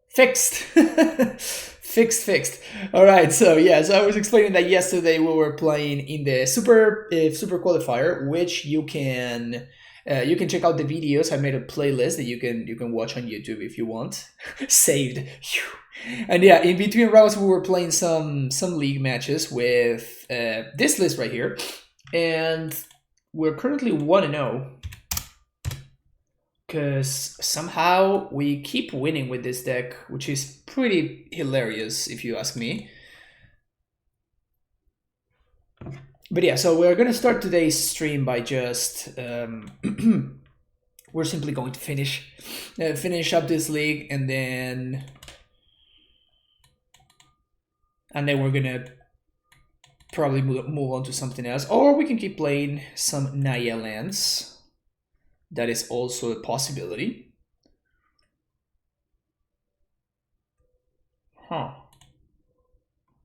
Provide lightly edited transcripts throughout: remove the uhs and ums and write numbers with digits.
Fixed. Fixed. All right. So yeah, so I was explaining that yesterday we were playing in the super qualifier, which you can check out the videos. I made a playlist that you can watch on YouTube if you want. Saved. Phew. And yeah, in between rounds we were playing some league matches with this list right here, and we're currently 1-0 because somehow we keep winning with this deck, which is pretty hilarious if you ask me. But yeah, so we're gonna start today's stream by just we're simply going to finish up this league, and then we're gonna probably move on to something else, or we can keep playing some Naya Lands. That is also a possibility. Huh.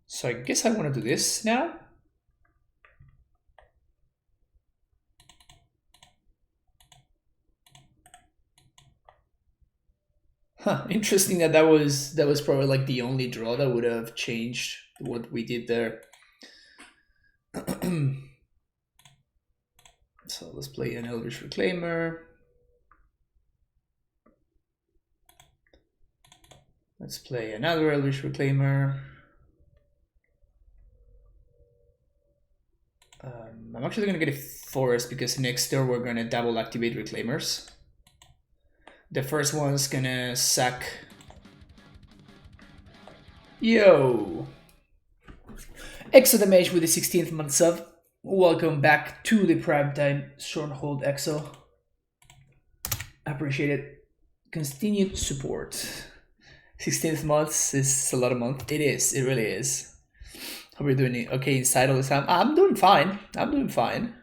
So I guess I want to do this now. Huh, interesting that was probably like the only draw that would have changed what we did there. So let's play an Elvish Reclaimer. Let's play another Elvish Reclaimer. I'm actually going to get a Forest because next turn we're going to double activate Reclaimers. The first one's going to sack. Yo! Exo Damage with the 16th month sub. Welcome back to the Primetime Stronghold Exo. Appreciate it. Continued support. 16th month is a lot of month. It is. It really is. How are we doing? Okay, inside all the time. I'm doing fine. I'm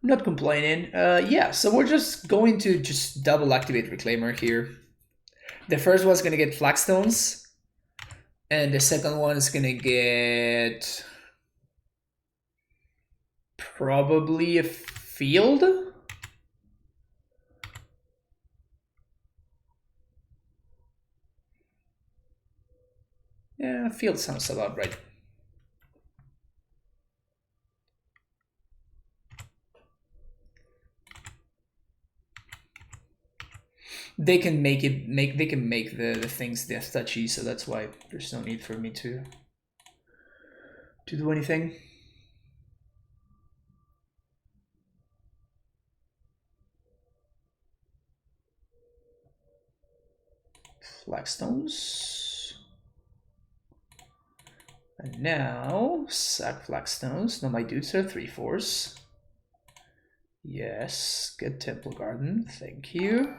not complaining. Yeah, so we're just going to just double activate Reclaimer here. The first one's gonna get Flagstones, and the second one is gonna get probably a field. Yeah, field sounds about right. They can make the things death touchy, so that's why there's no need for me to do anything. Flagstones. And now sack Flagstones. No, my dudes are 3/4. Yes, get Temple Garden. Thank you.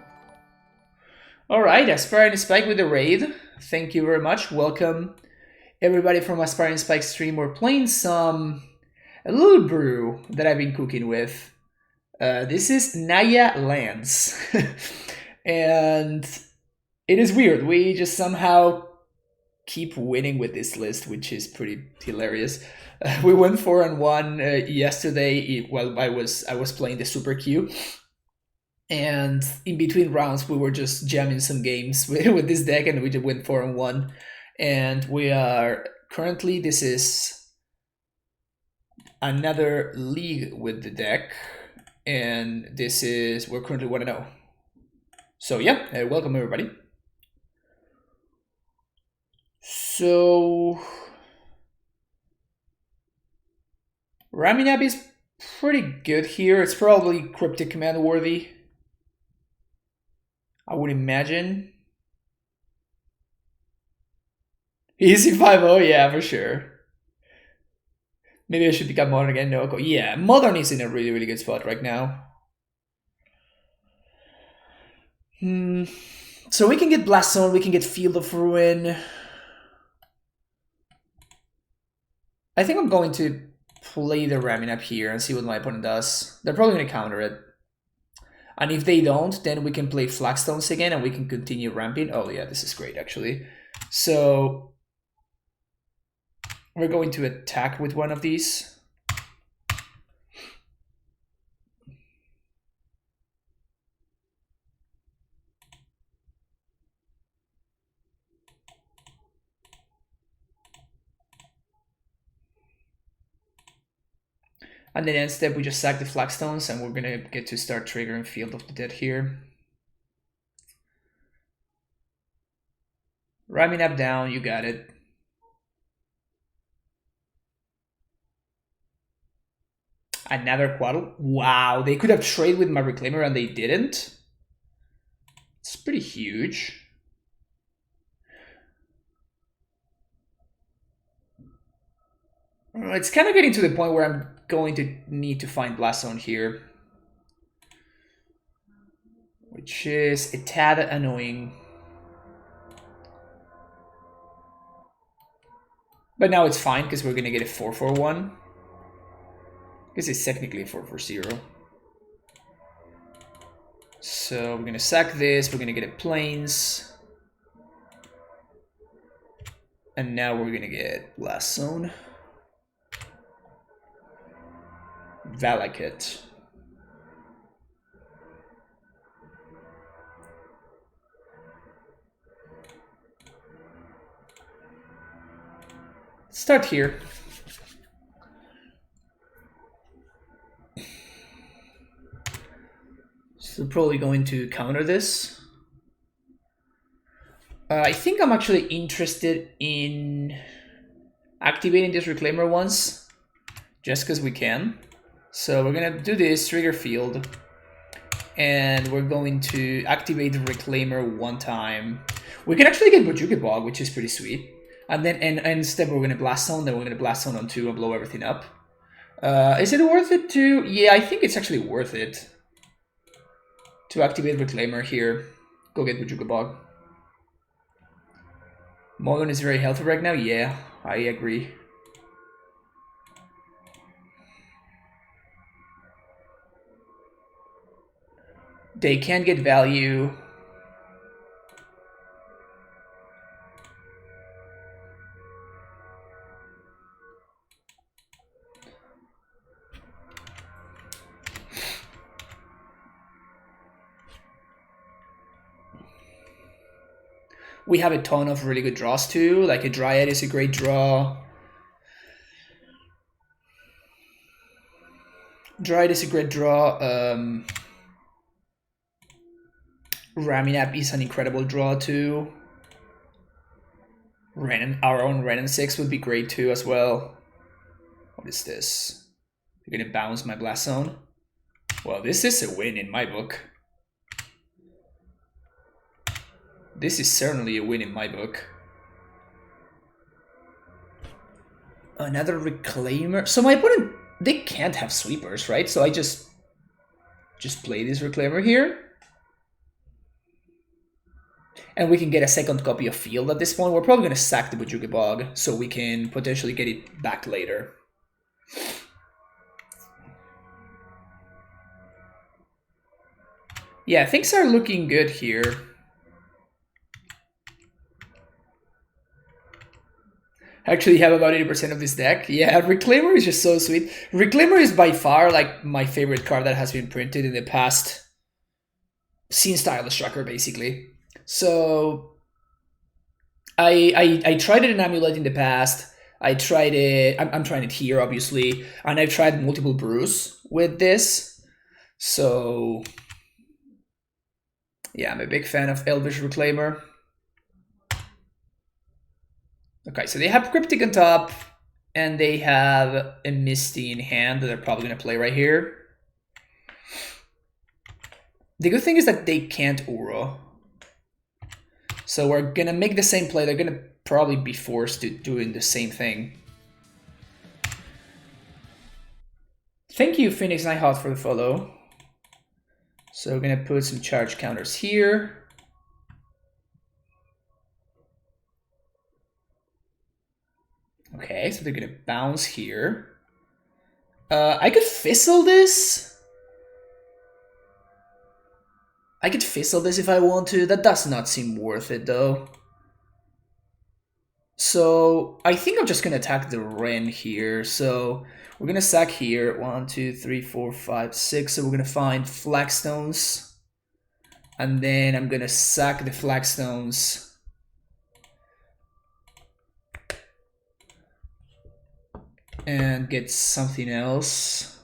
Alright, Aspiring Spike with the raid. Thank you very much. Welcome everybody from Aspiring Spike stream. We're playing a little brew that I've been cooking with. This is Naya Lands. And it is weird. We just somehow keep winning with this list, which is pretty hilarious. We went 4-1 yesterday while I was playing the Super Q. And in between rounds, we were just jamming some games with this deck, and we just went 4-1. And we are currently, this is another league with the deck, and we're currently 1-0. So yeah, welcome everybody. So Raminab is pretty good here. It's probably Cryptic Command worthy, I would imagine. Easy 5-0, yeah, for sure. Maybe I should pick up Modern again. No, yeah, Modern is in a really, really good spot right now. So we can get Blast Zone, we can get Field of Ruin. I think I'm going to play the Ramming up here and see what my opponent does. They're probably going to counter it. And if they don't, then we can play Flagstones again and we can continue ramping. Oh yeah, this is great actually. So we're going to attack with one of these. And then end step, we just sack the flagstones, and we're gonna get to start triggering Field of the Dead here. Ramming up down, you got it. Another Quaddle. Wow, they could have traded with my Reclaimer and they didn't. It's pretty huge. It's kind of getting to the point where I'm going to need to find Blast Zone here, which is a tad annoying. But now it's fine because we're going to get a 4/4/1. Because it's technically a 4/4/0. So we're going to sack this, we're going to get a Plains. And now we're going to get Blast Zone. Valakut. Start here. So probably going to counter this. I think I'm actually interested in activating this Reclaimer once, just because we can. So we're gonna do this, trigger Field, and we're going to activate the Reclaimer one time. We can actually get Bojuka Bog, which is pretty sweet. And then instead we're gonna Blast Zone, then we're gonna Blast Zone on 2 and blow everything up. Is it worth it to? Yeah, I think it's actually worth it to activate Reclaimer here. Go get Bojuka Bog. Modern is very healthy right now. Yeah, I agree. They can get value. We have a ton of really good draws too, like a Dryad is a great draw. Dryad is a great draw. Raminap is an incredible draw too. Our own Renin 6 would be great too as well. What is this? You're gonna bounce my Blast Zone? Well, this is a win in my book. This is certainly a win in my book. Another Reclaimer. So my opponent, they can't have sweepers, right? So I just play this Reclaimer here. And we can get a second copy of Field at this point. We're probably going to sack the Bojuka Bog so we can potentially get it back later. Yeah, things are looking good here. I actually have about 80% of this deck. Yeah, Reclaimer is just so sweet. Reclaimer is by far like my favorite card that has been printed in the past since Stylish Tracker, basically. So I tried it in AmuLIT in the past. I tried it. I'm trying it here, obviously, and I've tried multiple brews with this. So yeah, I'm a big fan of Elvish Reclaimer. Okay, so they have Cryptic on top, and they have a Misty in hand that they're probably going to play right here. The good thing is that they can't Uro. So we're going to make the same play. They're going to probably be forced to doing the same thing. Thank you, Phoenix Nighthawk, for the follow. So we're going to put some charge counters here. Okay, so they're gonna bounce here. I could fizzle this. I could fizzle this if I want to. That does not seem worth it though. So I think I'm just gonna attack the Ren here. So we're gonna sack here. 1, 2, 3, 4, 5, 6. So we're gonna find Flagstones. And then I'm gonna sack the Flagstones. And get something else.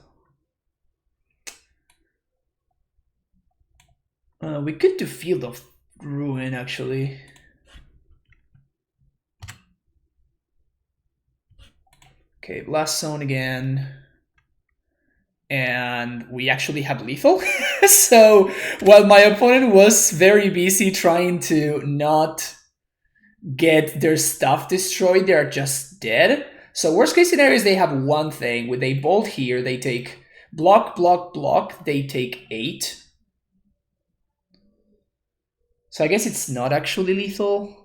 We could do Field of Ruin, actually. Okay, Blast Zone again. And we actually have lethal. So while my opponent was very busy trying to not get their stuff destroyed, they're just dead. So worst case scenario is they have one thing. With a bolt here, they take block, block, block. They take 8. So I guess it's not actually lethal.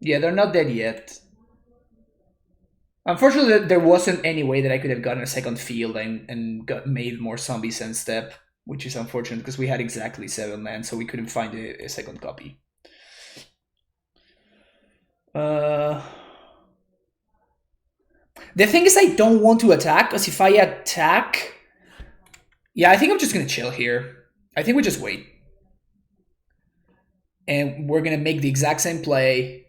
Yeah, they're not dead yet. Unfortunately, there wasn't any way that I could have gotten a second field and made more zombies end step, which is unfortunate because we had exactly 7 lands, so we couldn't find a second copy. The thing is, I don't want to attack, because if I attack... Yeah, I think I'm just going to chill here. I think we just wait. And we're going to make the exact same play.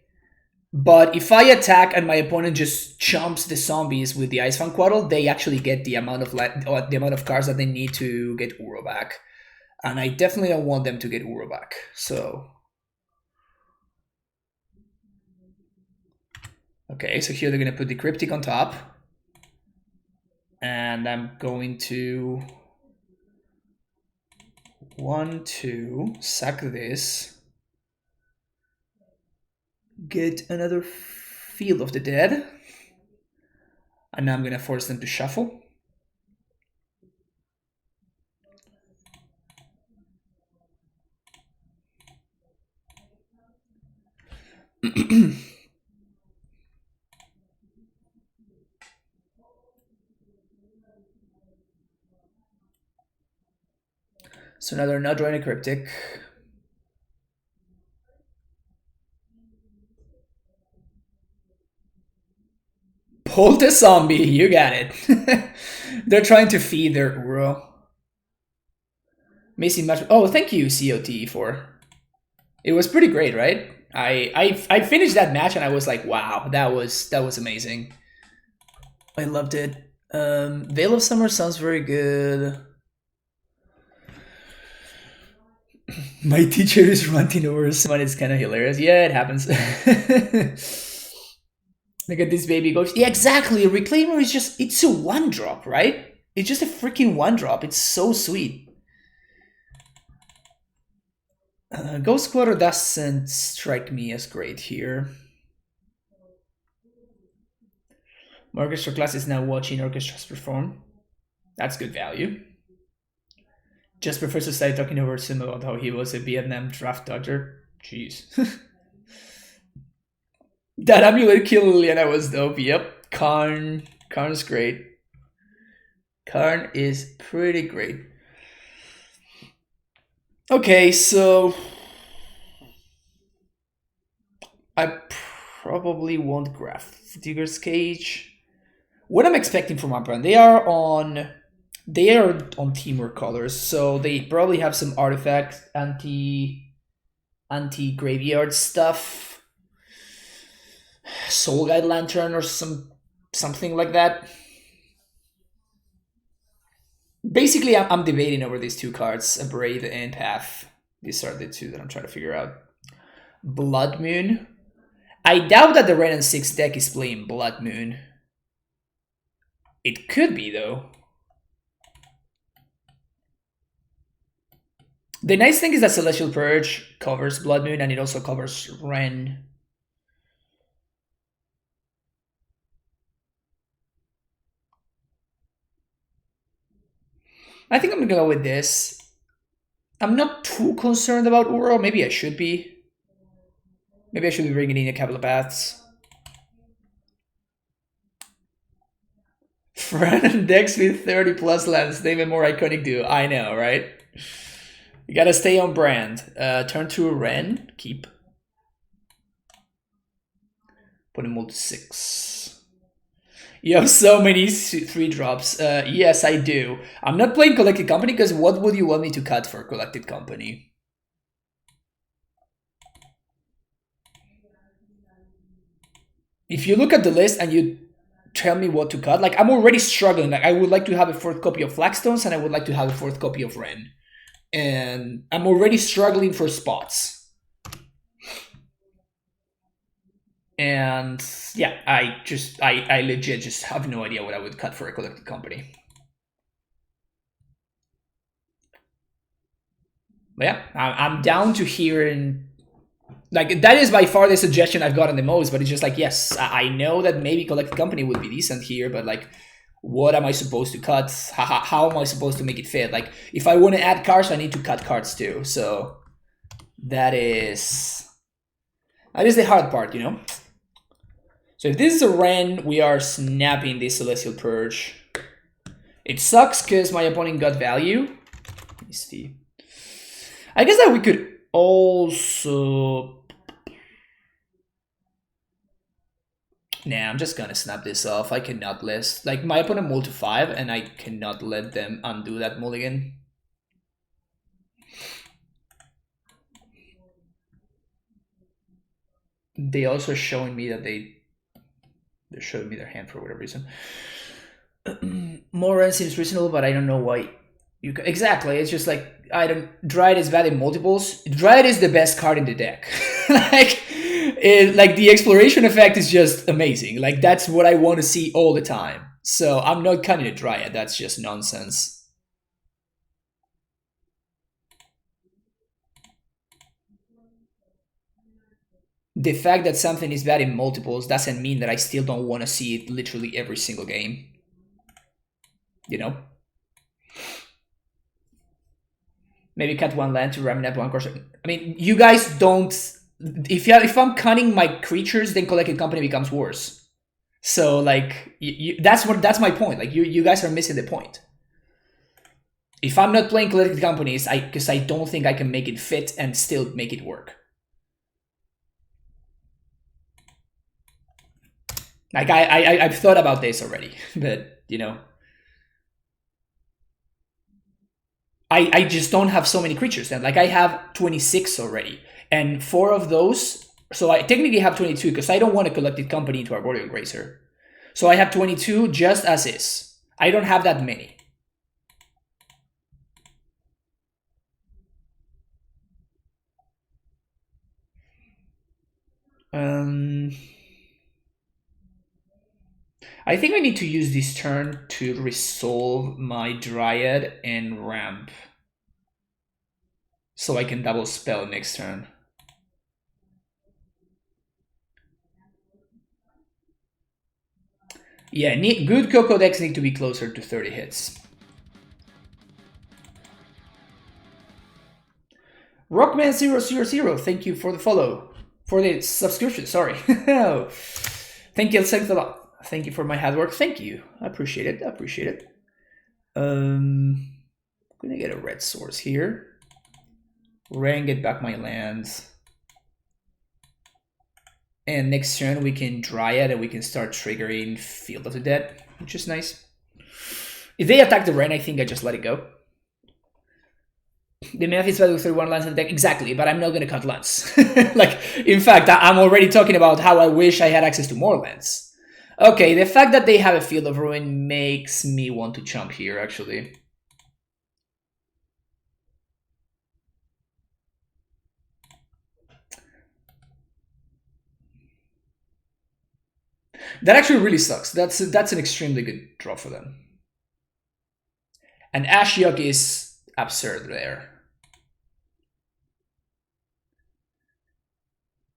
But if I attack and my opponent just chomps the zombies with the Icefang Quaddle, they actually get the amount of cards that they need to get Uro back. And I definitely don't want them to get Uro back. So... Okay, so here they're going to put the Cryptic on top. And I'm going to... 1, 2, sack this. Get another Field of the Dead. And now I'm going to force them to shuffle. So now they're not drawing a Cryptic. Bolt a zombie, you got it. They're trying to feed their Uro. Macy match. Oh, thank you, COT4. It was pretty great, right? I finished that match and I was like, wow, that was amazing. I loved it. Veil of Summer sounds very good. My teacher is ranting over someone. It's kind of hilarious. Yeah, it happens. Look at this baby ghost. Yeah, exactly. Reclaimer is just, it's a 1-drop, right? It's just a freaking 1-drop. It's so sweet. Ghost Quarter doesn't strike me as great here. My orchestra class is now watching orchestras perform. That's good value. Just prefers to start talking over Sim about how he was a Vietnam draft dodger. Jeez. That AmuLIT kill Liliana was dope. Yep. Karn's great. Karn is pretty great. Okay, so I probably won't Graph Digger's Cage. What I'm expecting from my brand, they are on Temur colors, so they probably have some artifact anti-graveyard stuff. Soul Guide Lantern or something like that. Basically, I'm debating over these 2 cards, Abrade and Path. These are the 2 that I'm trying to figure out. Blood Moon. I doubt that the Red and 6 deck is playing Blood Moon. It could be, though. The nice thing is that Celestial Purge covers Blood Moon and it also covers Ren. I think I'm gonna go with this. I'm not too concerned about Uro. Maybe I should be. Maybe I should be bringing in a couple of paths. Fran and Dex with 30 plus lands. Name a more iconic duo. I know, right? You gotta stay on brand. Turn to a Ren. Keep. Put him all to 6. You have so many 3-drops. Yes, I do. I'm not playing Collected Company because what would you want me to cut for Collected Company? If you look at the list and you tell me what to cut. Like, I'm already struggling. Like, I would like to have a 4th copy of Flagstones, and I would like to have a 4th copy of Ren. And I'm already struggling for spots. And yeah, I legit just have no idea what I would cut for a collected company. But yeah, I'm down to hearing. Like, that is by far the suggestion I've gotten the most, but it's just like, yes, I know that maybe collected company would be decent here, but like, what am I supposed to cut? How am I supposed to make it fit? Like, if I want to add cards, I need to cut cards too. So that is the hard part, you know? So if this is a Ren, we are snapping this Celestial Purge. It sucks because my opponent got value. Let me see. I guess that we could also... Nah, I'm just gonna snap this off. I cannot list. Like, my opponent mulled to 5, and I cannot let them undo that mulligan. They also showing me that they're showing me their hand for whatever reason. More seems reasonable, but I don't know why. Exactly, it's just like, Dryad is bad in multiples. Dryad is the best card in the deck. Like the exploration effect is just amazing. Like, that's what I want to see all the time. So I'm not cutting a Dryad. That's just nonsense. The fact that something is bad in multiples doesn't mean that I still don't want to see it literally every single game. You know? Maybe cut 1 land to raminate 1 course. I mean, you guys don't... If I'm cutting my creatures, then collected company becomes worse. So, like, that's my point. Like, you guys are missing the point. If I'm not playing collected companies, because I don't think I can make it fit and still make it work. Like, I've thought about this already, but, you know... I just don't have so many creatures then. Like, I have 26 already. And 4 of those... So I technically have 22 because I don't want a collected company into Arboreal Grazer. So I have 22 just as is. I don't have that many. I think I need to use this turn to resolve my Dryad and ramp. So I can double spell next turn. Yeah, good Coco decks need to be closer to 30 hits. Rockman000, thank you for the follow. For the subscription, sorry. Thank you, thanks a lot. Thank you for my hard work. Thank you. I appreciate it. I appreciate it. I'm gonna get a red source here. Ren, get back my lands. And next turn we can Dryad and we can start triggering Field of the Dead, which is nice. If they attack the Ren, I think I just let it go. The math is value 31 lands in the deck. Exactly, but I'm not gonna cut lands. Like, in fact, I'm already talking about how I wish I had access to more lands. Okay, the fact that they have a Field of Ruin makes me want to chump here, actually. That actually really sucks. That's an extremely good draw for them. And Ashiok is absurd there.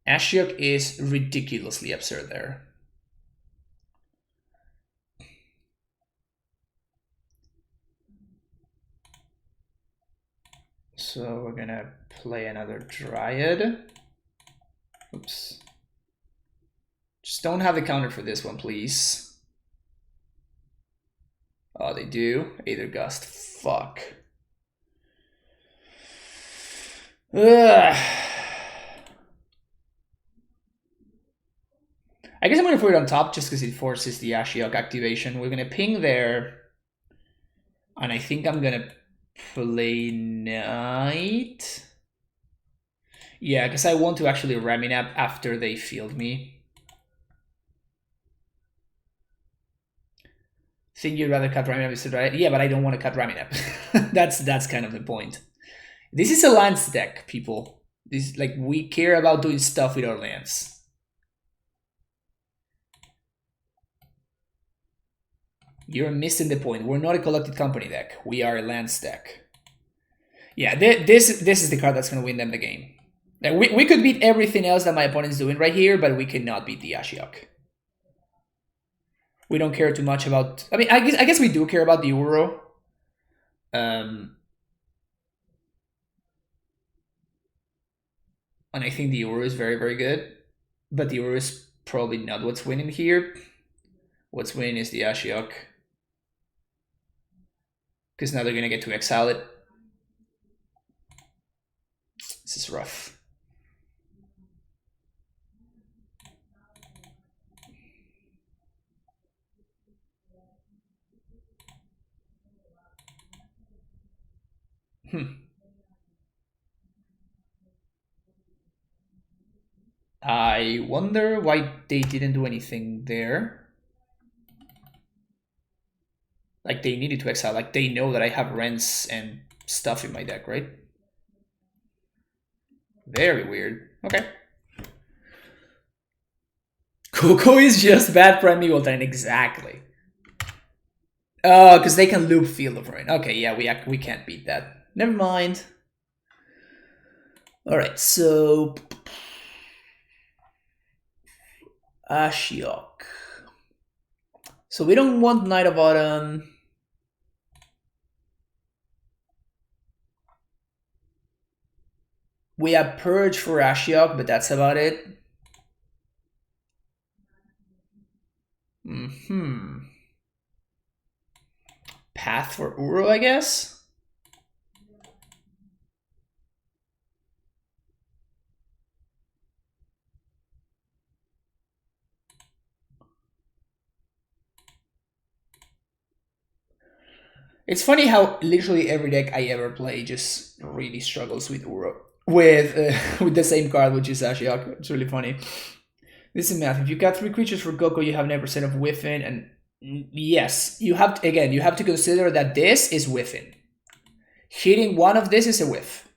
Ashiok is ridiculously absurd there. So we're gonna play another Dryad. Oops. Just don't have the counter for this one, please. Oh, they do? Aether Gust. Fuck. Ugh. I guess I'm gonna put it on top just because it forces the Ashiok activation. We're gonna ping there. And I think I'm gonna play Knight. Yeah, because I want to actually Raminap after they field me. Think you'd rather cut Raminap instead, right? Yeah, but I don't want to cut Raminap. That's kind of the point. This is a lands deck, people. This like we care about doing stuff with our lands. You're missing the point. We're not a collected company deck. We are a lands deck. Yeah, this is the card that's gonna win them the game. Like, we could beat everything else that my opponent's doing right here, but we cannot beat the Ashiok. We don't care too much about. I mean, I guess we do care about the Uro. And I think the Uro is very, very good. But the Uro is probably not what's winning here. What's winning is the Ashiok. Because now they're going to get to exile it. This is rough. I wonder why they didn't do anything there. Like, they needed to exile. Like, they know that I have Rents and stuff in my deck, right? Very weird. Okay. Coco is just bad Primeval Titan. Exactly. Oh, because they can loop Field of Ruin. Okay, yeah, we can't beat that. Never mind. Alright, so... Ashiok. So we don't want Knight of Autumn. We have Purge for Ashiok, but that's about it. Path for Uro, I guess? It's funny how literally every deck I ever play just really struggles with Uro. With the same card, which is Ashiok. It's really funny. This is math. If you got 3 creatures for Goko, you have 9% of Whiffin, and yes, you have to, again, you have to consider that this is Whiffin. Hitting one of this is a whiff.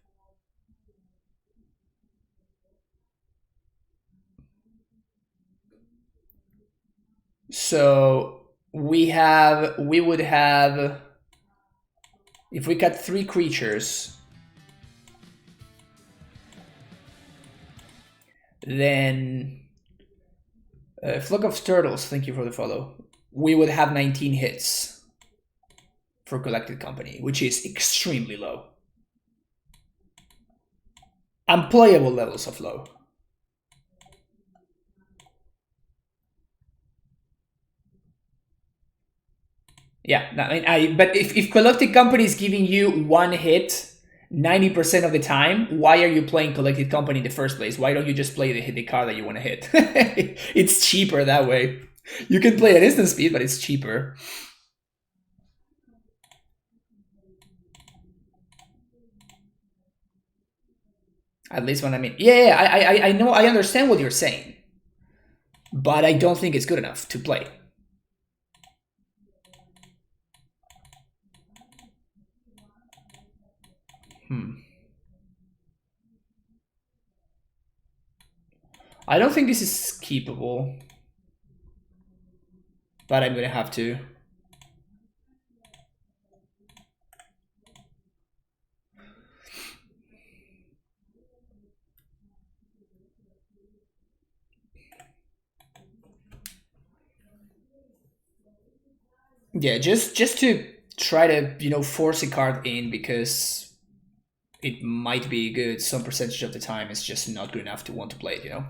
So we would have, if we got 3 creatures, then Flock of Turtles, thank you for the follow. We would have 19 hits for Collected Company, which is extremely low. Unplayable levels of low. Yeah, I mean, but if Collected Company is giving you 1 hit 90% of the time, why are you playing Collected Company in the first place? Why don't you just play the card that you want to hit? It's cheaper that way. You can play at instant speed, but it's cheaper. At least when I mean, yeah, I know, I understand what you're saying, but I don't think it's good enough to play. I don't think this is keepable, but I'm gonna have to. Yeah, just to try to, you know, force a card in because it might be good some percentage of the time. It's just not good enough to want to play it, you know?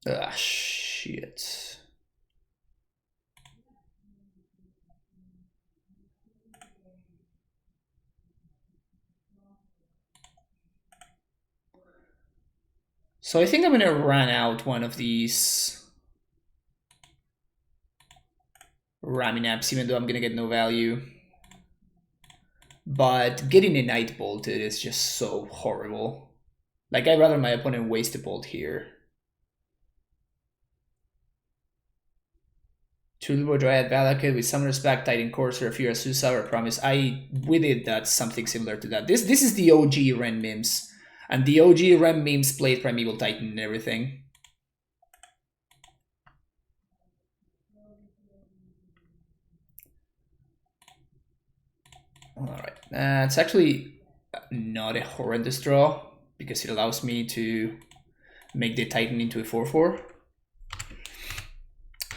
Ah, shit. So I think I'm gonna run out one of these Raminaps, even though I'm gonna get no value. but getting a knight bolted is just so horrible. Like, I'd rather my opponent waste a bolt here. Tulip Dryad Valakut with Summoner's Pact, Titan Courser, Fira Susa, or Promise. We did that, something similar to that. This is the OG Ren memes. And the OG Ren memes played Primeval Titan and everything. Alright, it's actually not a horrendous draw, because it allows me to make the Titan into a 4/4.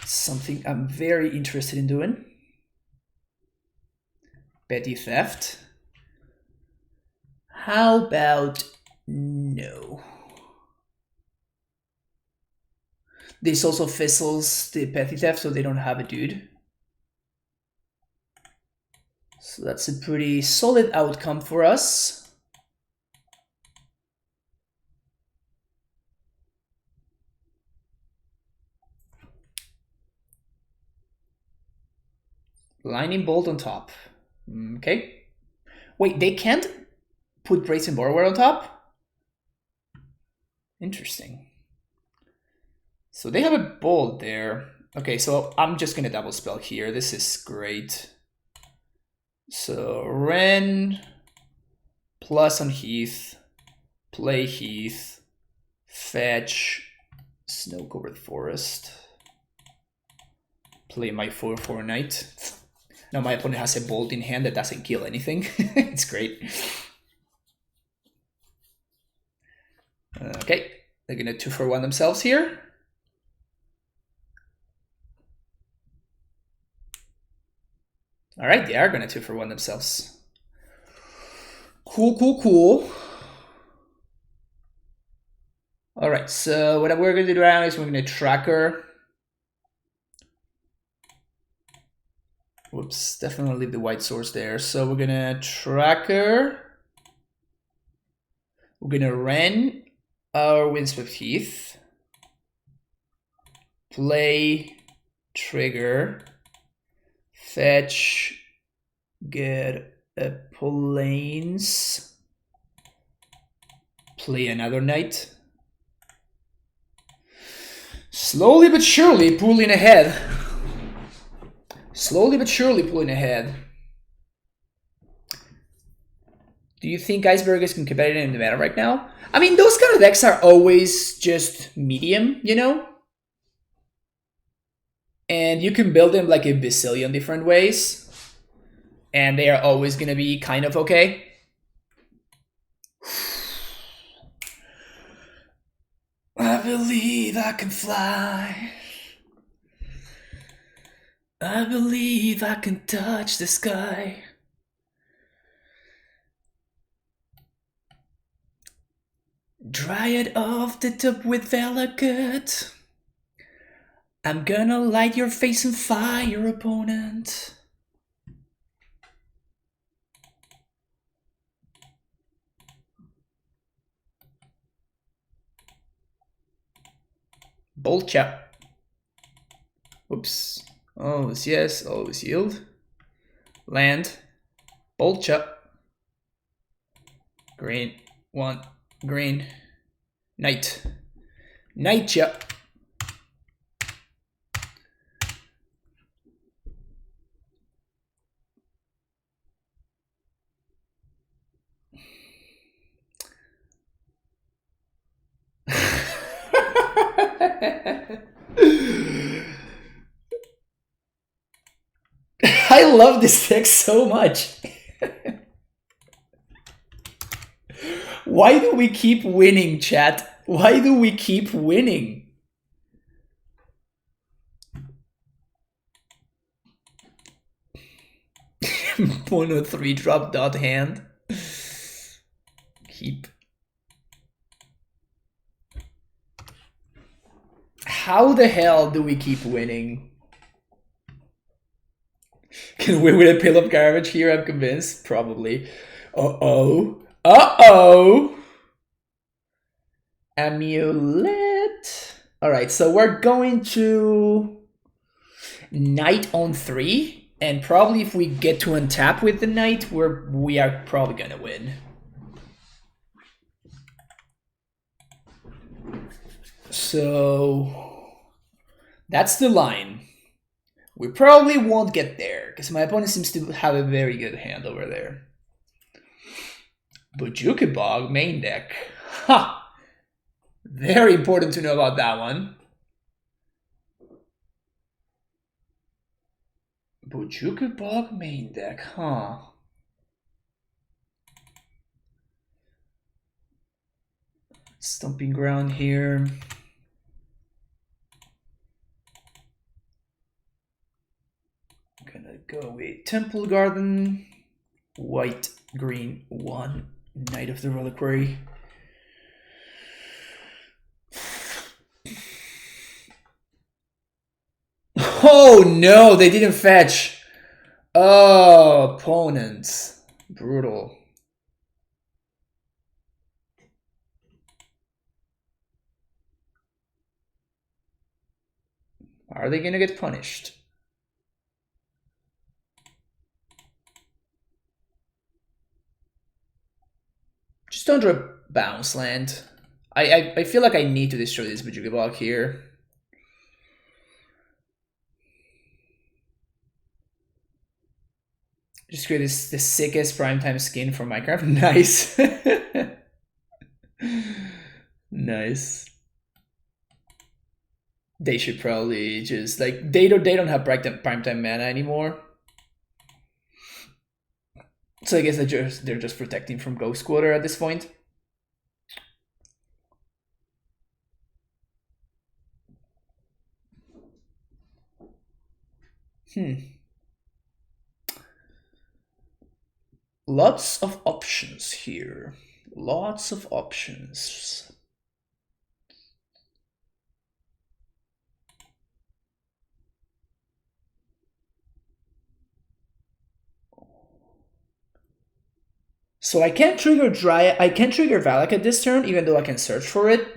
Something I'm very interested in doing. Petty Theft. How about no? This also fizzles the Petty Theft, so they don't have a dude. So that's a pretty solid outcome for us. Lightning Bolt on top. Okay. Wait, they can't put Brazen Borrower on top? Interesting. So they have a bolt there. Okay, so I'm just gonna double spell here. This is great. So Ren plus on Heath, play Heath, fetch, Snow-Covered Forest, play my 4/4 knight. Now my opponent has a bolt in hand that doesn't kill anything. It's great. Okay, they're gonna 2-for-1 themselves here. All right, they are gonna 2-for-1 themselves. Cool, cool, cool. All right, so what we're gonna do now is we're gonna tracker. Whoops, definitely leave the white source there. So we're gonna tracker. We're gonna Ren our Windswept Heath. Play, trigger, fetch, get a plains, play another knight. Slowly but surely pulling ahead. Slowly but surely pulling ahead. Do you think Iceberg is competitive in the meta right now? I mean, those kind of decks are always just medium, you know? And you can build them like a bazillion different ways. And they are always going to be kind of okay. I believe I can fly. I believe I can touch the sky. Dryad off the top with Valakut. I'm gonna light your face on fire, opponent. Bolt chop. Oops. Always yes, always yield. Land. Bolt chop. Green. One. Green. Knight. Knight chop. I love this deck so much. Why do we keep winning, chat? Why do we keep winning? Mono 3-drop dot hand. Keep. How the hell do we keep winning? Can we win a pill of garbage here? I'm convinced. Probably. Uh-oh. Uh-oh. AmuLIT. All right, so we're going to Knight on 3. And probably if we get to untap with the knight, we are probably gonna win. So that's the line. We probably won't get there, because my opponent seems to have a very good hand over there. Bojuka Bog main deck. Ha! Very important to know about that one. Bojuka Bog main deck, huh? Stomping Ground here. Gonna go with Temple Garden, white, green, 1, Knight of the Reliquary. Oh no, they didn't fetch. Oh, opponents. Brutal. Are they gonna get punished? Just don't draw bounce land. I feel like I need to destroy this Bojuka Bog here. Just create this the sickest primetime skin for Minecraft. Nice. Nice. They should probably just like they don't have primetime mana anymore. So I guess they're just protecting from Ghost Quarter at this point. Lots of options here. Lots of options. So I can't trigger Dryad. I can't trigger Valak at this turn, even though I can search for it.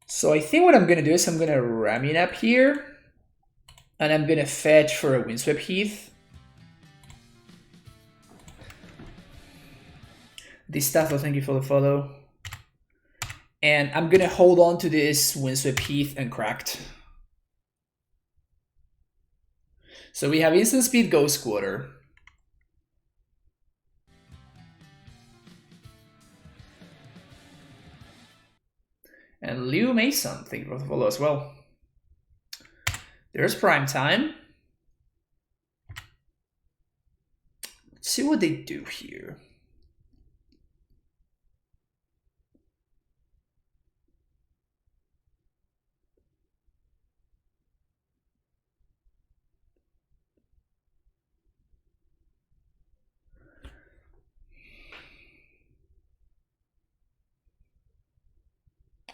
So I think what I'm gonna do is I'm gonna Ramunap here, and I'm gonna fetch for a Windswept Heath. Distazo, thank you for the follow. And I'm gonna hold on to this Windswept Heath and Cracked. So we have instant speed Ghost Quarter. And Liu Mason, thank you for the follow as well. There's Prime Time. Let's see what they do here.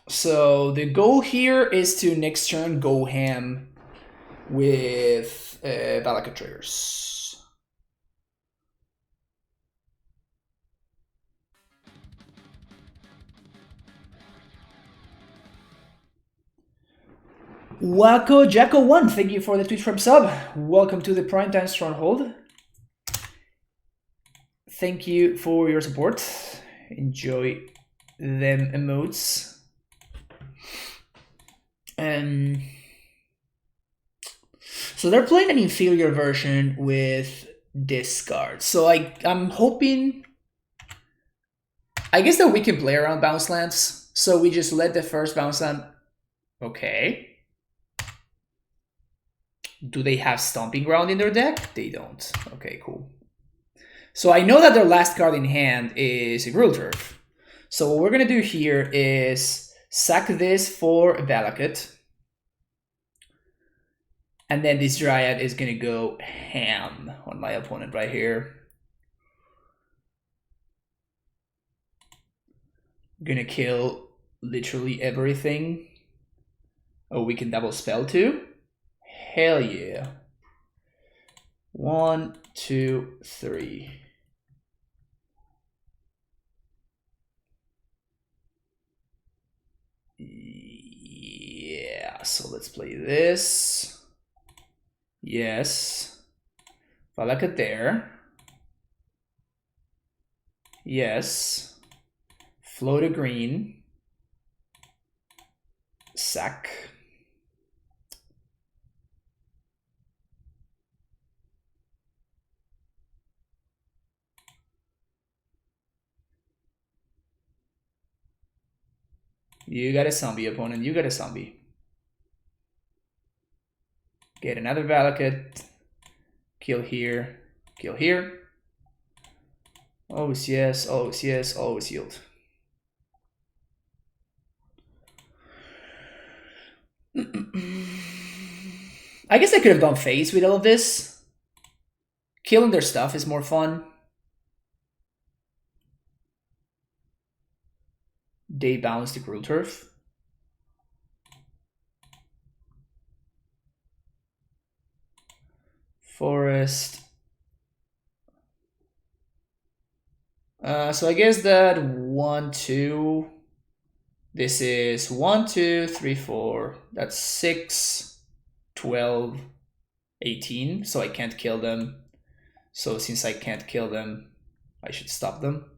So the goal here is to next turn go ham with Valaka triggers. Wacko Jacko 1, thank you for the Twitch Prime sub. Welcome to the Primetime Stronghold. Thank you for your support. Enjoy them emotes. So they're playing an inferior version with discard. So I'm hoping, I guess that we can play around bounce lands. So we just let the first bounce land. Okay. Do they have Stomping Ground in their deck? They don't. Okay, cool. So I know that their last card in hand is a Gruul Turf. So what we're gonna do here is sack this for Valakut. And then this Dryad is gonna go ham on my opponent right here. Gonna kill literally everything. Oh, we can double spell too? Hell yeah. 1, 2, 3. so let's play this. Yes. Valakut there. Yes. Float a green. Sack. You got a zombie, opponent. You got a zombie. Get another Valakut. Kill here. Kill here. Always yes, always yes, always yield. I guess I could have gone face with all of this. Killing their stuff is more fun. They bounce the Cruel Turf. Forest. So I guess that 1, 2. This is 1, 2, 3, 4. That's 6, 12, 18. So I can't kill them. So since I can't kill them, I should stop them.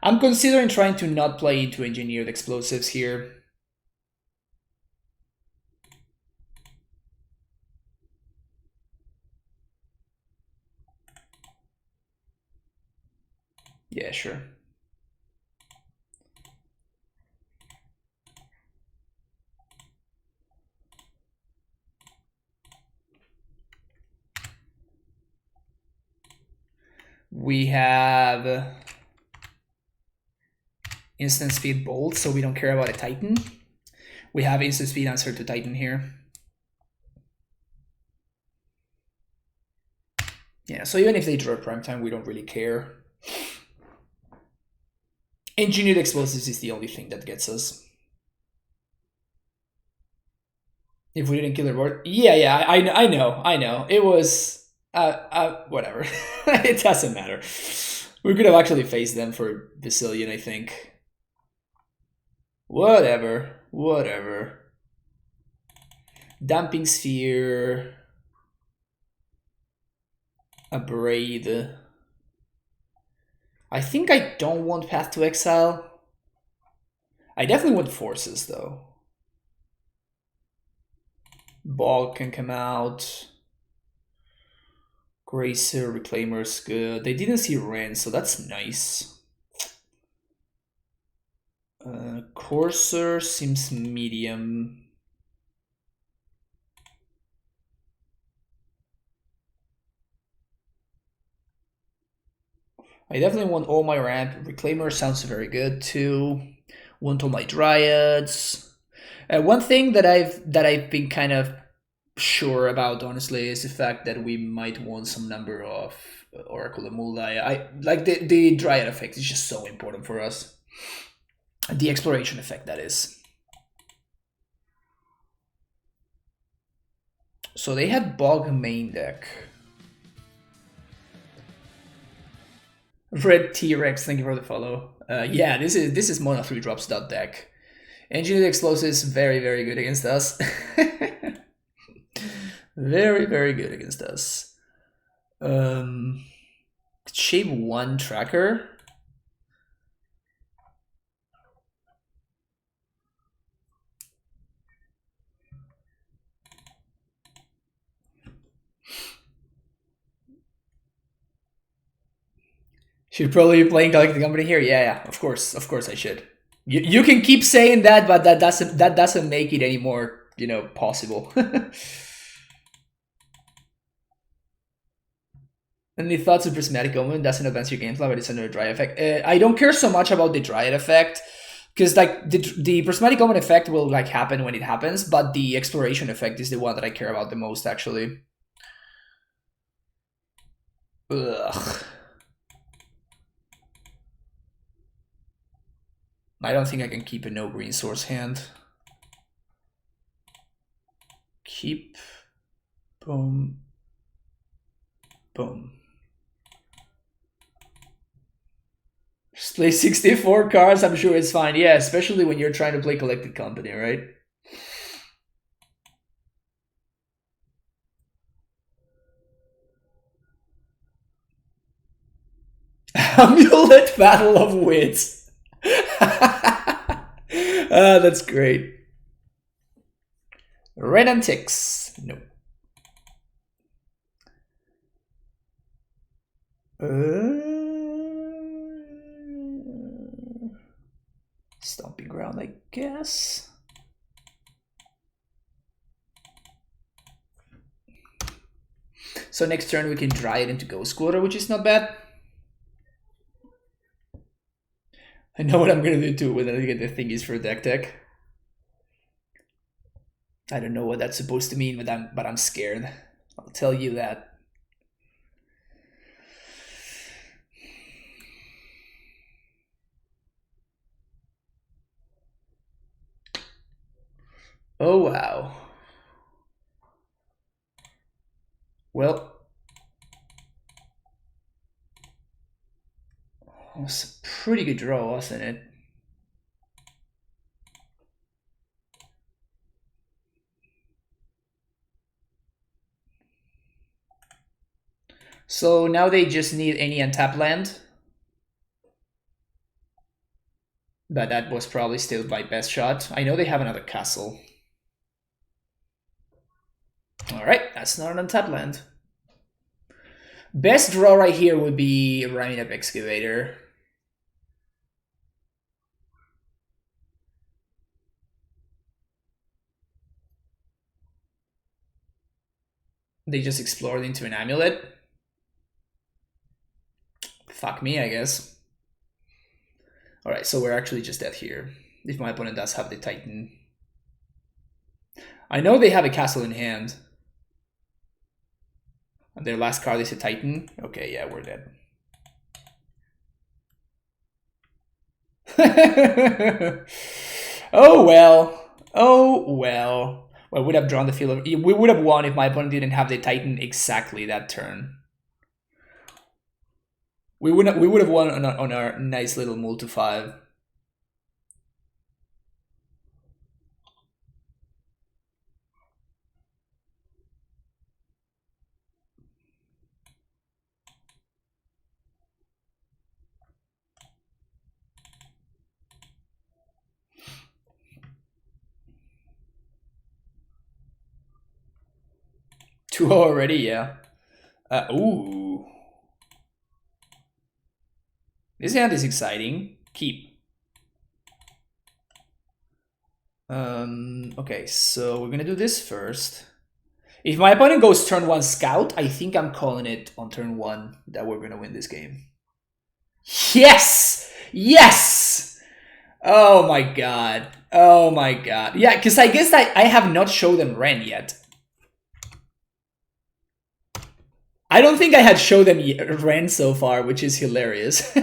I'm considering trying to not play into engineered explosives here. Yeah, sure. We have instant speed bolt, so we don't care about a Titan. We have instant speed answer to Titan here. Yeah, so even if they draw prime time, we don't really care. Engineered explosives is the only thing that gets us. If we didn't kill their board, yeah, I know. It was whatever. It doesn't matter. We could have actually faced them for Basilian, I think. Whatever. Damping Sphere. A Braid. I think I don't want Path to Exile. I definitely want Forces, though. Bog can come out. Gracer, Reclaimer's good. They didn't see Ren, so that's nice. Courser seems medium. I definitely want all my ramp. Reclaimer sounds very good too. Want all my Dryads. One thing that I've been kind of sure about, honestly, is the fact that we might want some number of Oracle AmuLIT. I like the Dryad effect is just so important for us. The exploration effect, that is. So they had Bog main deck. Red T-Rex, thank you for the follow. Yeah, this is mono 3 drops dot deck. Engineered explosives, very good against us. very good against us. Shape 1 tracker. Should probably be playing Galactic Company here. Yeah, of course I should. You can keep saying that, but that doesn't make it any more, possible. Any thoughts of Prismatic Omen? Doesn't advance your game plan, but it's another Dryad effect. I don't care so much about the Dryad effect, because like the Prismatic Omen effect will like happen when it happens, but the Exploration effect is the one that I care about the most, actually. Ugh. I don't think I can keep a no green source hand. Keep. Boom. Boom. Just play 64 cards, I'm sure it's fine. Yeah, especially when you're trying to play Collected Company, right? AmuLIT Battle of Wits. That's great. Red Antics. No. Stomping Ground, I guess. So next turn we can dry it into Ghost Quarter, which is not bad. I know what I'm gonna do too when I get the thingies for deck tech. I don't know what that's supposed to mean, but I'm scared. I'll tell you that. Oh wow. Well, it was a pretty good draw, wasn't it? So now they just need any untap land. But that was probably still my best shot. I know they have another castle. Alright, that's not an untap land. Best draw right here would be Ramming Up Excavator. They just explored into an AmuLIT. Fuck me, I guess. Alright, so we're actually just dead here. If my opponent does have the Titan. I know they have a castle in hand. And their last card is a Titan. Okay, yeah, we're dead. Oh well. Oh well. Well, we would have drawn the field of... We would have won if my opponent didn't have the Titan exactly that turn. We would have won on our nice little multi-5. Two already, yeah. Ooh. This hand is exciting. Keep. Okay, so we're gonna do this first. If my opponent goes turn 1 scout, I think I'm calling it on turn 1 that we're gonna win this game. Yes! Yes! Oh my god. Oh my god. Yeah, because I guess I have not showed them Ren yet. I don't think I had showed them Ren so far, which is hilarious.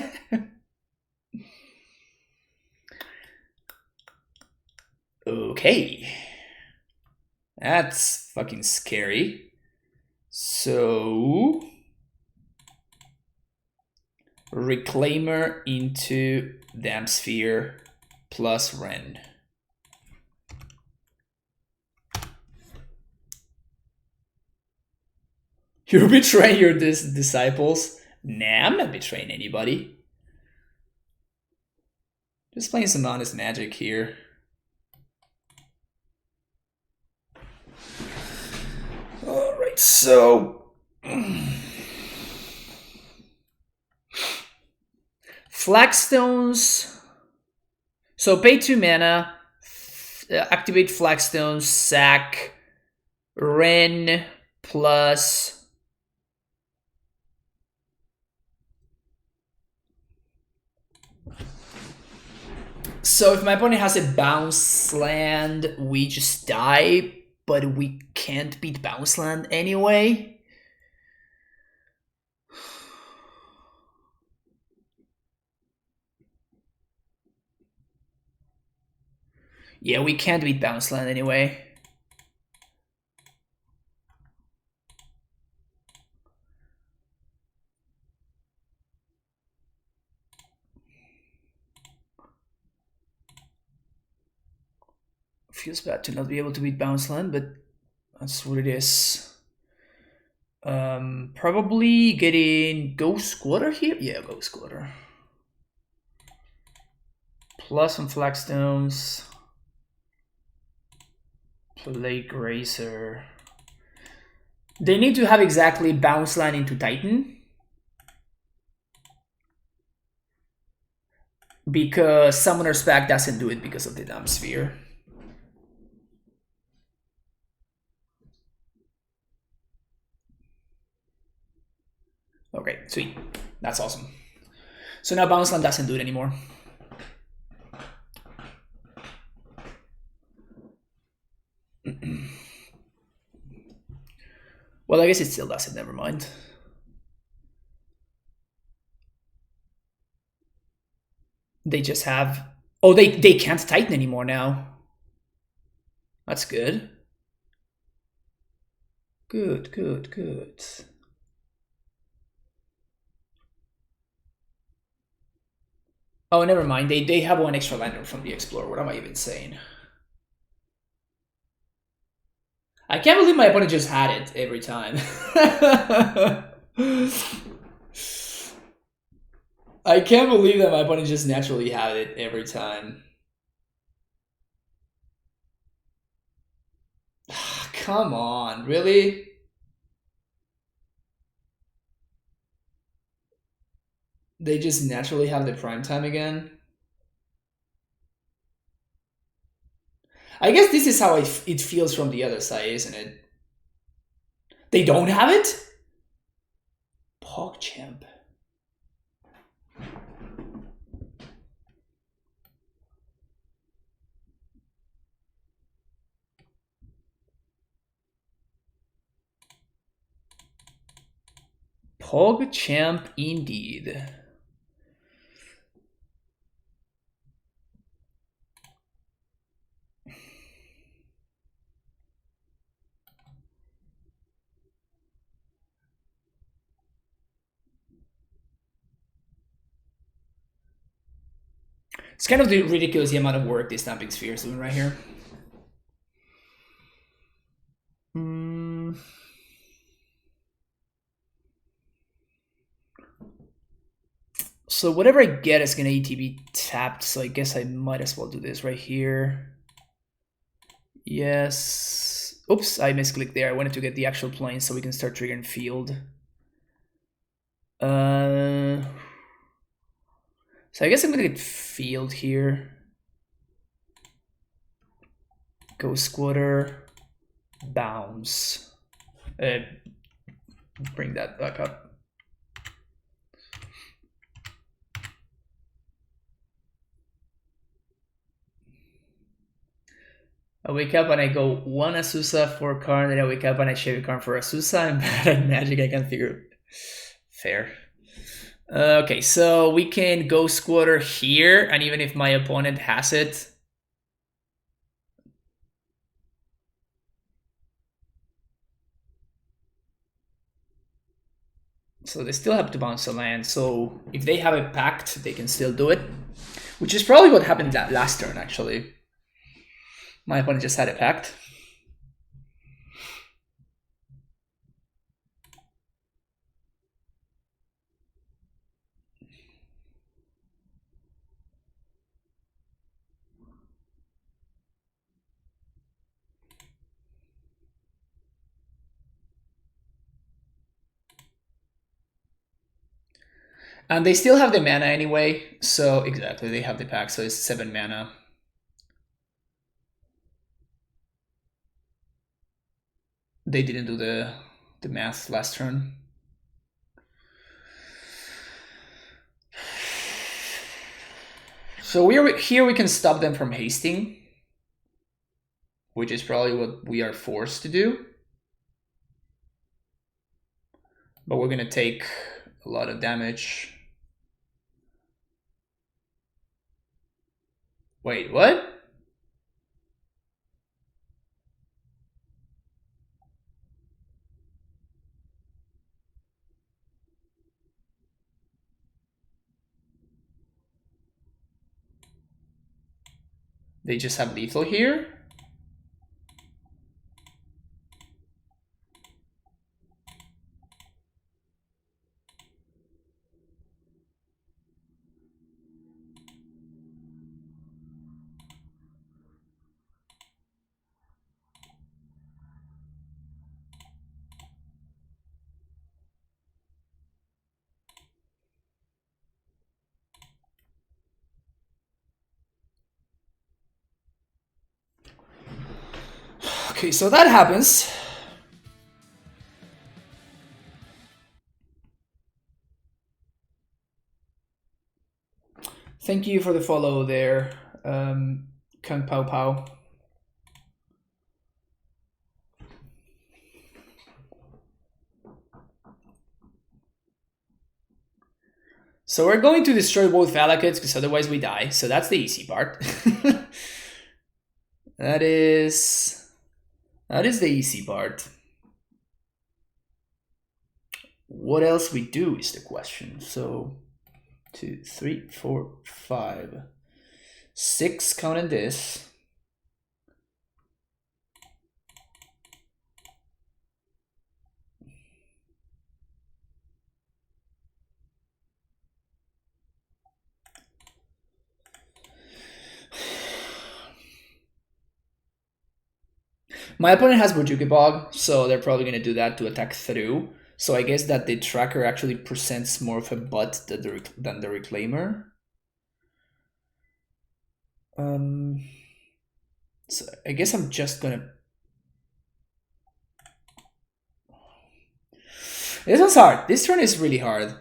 Okay. That's fucking scary. So... Reclaimer into Damp Sphere plus Ren. You're betraying your disciples? Nah, I'm not betraying anybody. Just playing some honest magic here. Alright, so... Flagstones. So pay 2 mana, activate Flagstones, sack, Ren plus... So if my opponent has a bounce land, we just die, but we can't beat bounce land anyway. Yeah, we can't beat bounce land anyway. Feels bad to not be able to beat Bounce Land, but that's what it is. Probably getting Ghost Squatter here? Yeah, Ghost Squatter. Plus some Flagstones. Play Grazer. They need to have exactly Bounce Land into Titan. Because Summoner's Pact doesn't do it because of the Damn Sphere. Okay, sweet. That's awesome. So now Bounce Land doesn't do it anymore. Well, I guess it still does it, never mind. They just have... Oh, they can't Titan anymore now. That's good. Good, good, good. Oh, never mind. They have one extra lander from the Explorer. What am I even saying? I can't believe my opponent just had it every time. I can't believe that my opponent just naturally had it every time. Come on, really? They just naturally have the prime time again? I guess this is how it feels from the other side, isn't it? They don't have it? PogChamp. PogChamp indeed. It's kind of ridiculous the amount of work this Stamping Sphere is doing right here. So whatever I get is gonna ETB tapped, so I guess I might as well do this right here. Yes. Oops, I misclicked there. I wanted to get the actual plane so we can start triggering field. So I guess I'm gonna get field here. Ghost Squatter. Bounce. Bring that back up. I wake up and I go 1 Azusa for Karn, then I wake up and I shave a Karn for Azusa. I'm bad at Magic, I can't figure it. Fair. Okay, so we can Ghost Squatter here, and even if my opponent has it, so they still have to bounce a land. So if they have a pact, they can still do it, which is probably what happened that last turn, actually. My opponent just had a pact. And they still have the mana anyway, so exactly, they have the pact, so it's 7 mana. They didn't do the math last turn. So here we can stop them from hasting, which is probably what we are forced to do. But we're gonna take a lot of damage. Wait, what? They just have lethal here? Okay, so that happens. Thank you for the follow there, Kung Pao Pao. So we're going to destroy both Valakids because otherwise we die. So that's the easy part. That is the easy part. What else we do is the question. So 2, 3, 4, 5, 6 counting this. My opponent has Bojuki Bog, so they're probably going to do that to attack through. So I guess that the tracker actually presents more of a butt than the Reclaimer. So I guess I'm just gonna... This one's hard. This turn is really hard.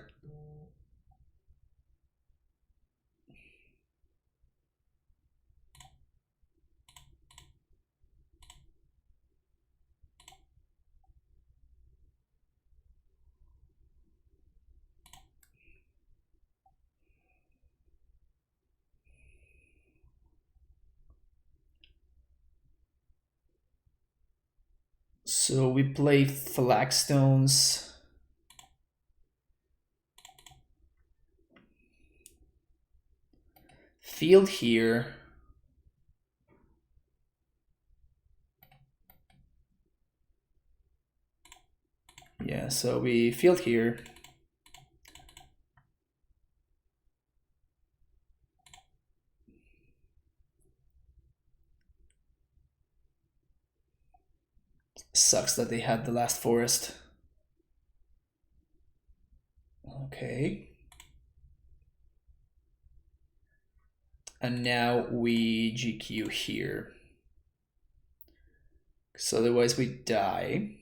So we play Flagstones. Field here. Yeah, so we field here. Sucks that they had the last forest. Okay. And now we GQ here. So otherwise we die.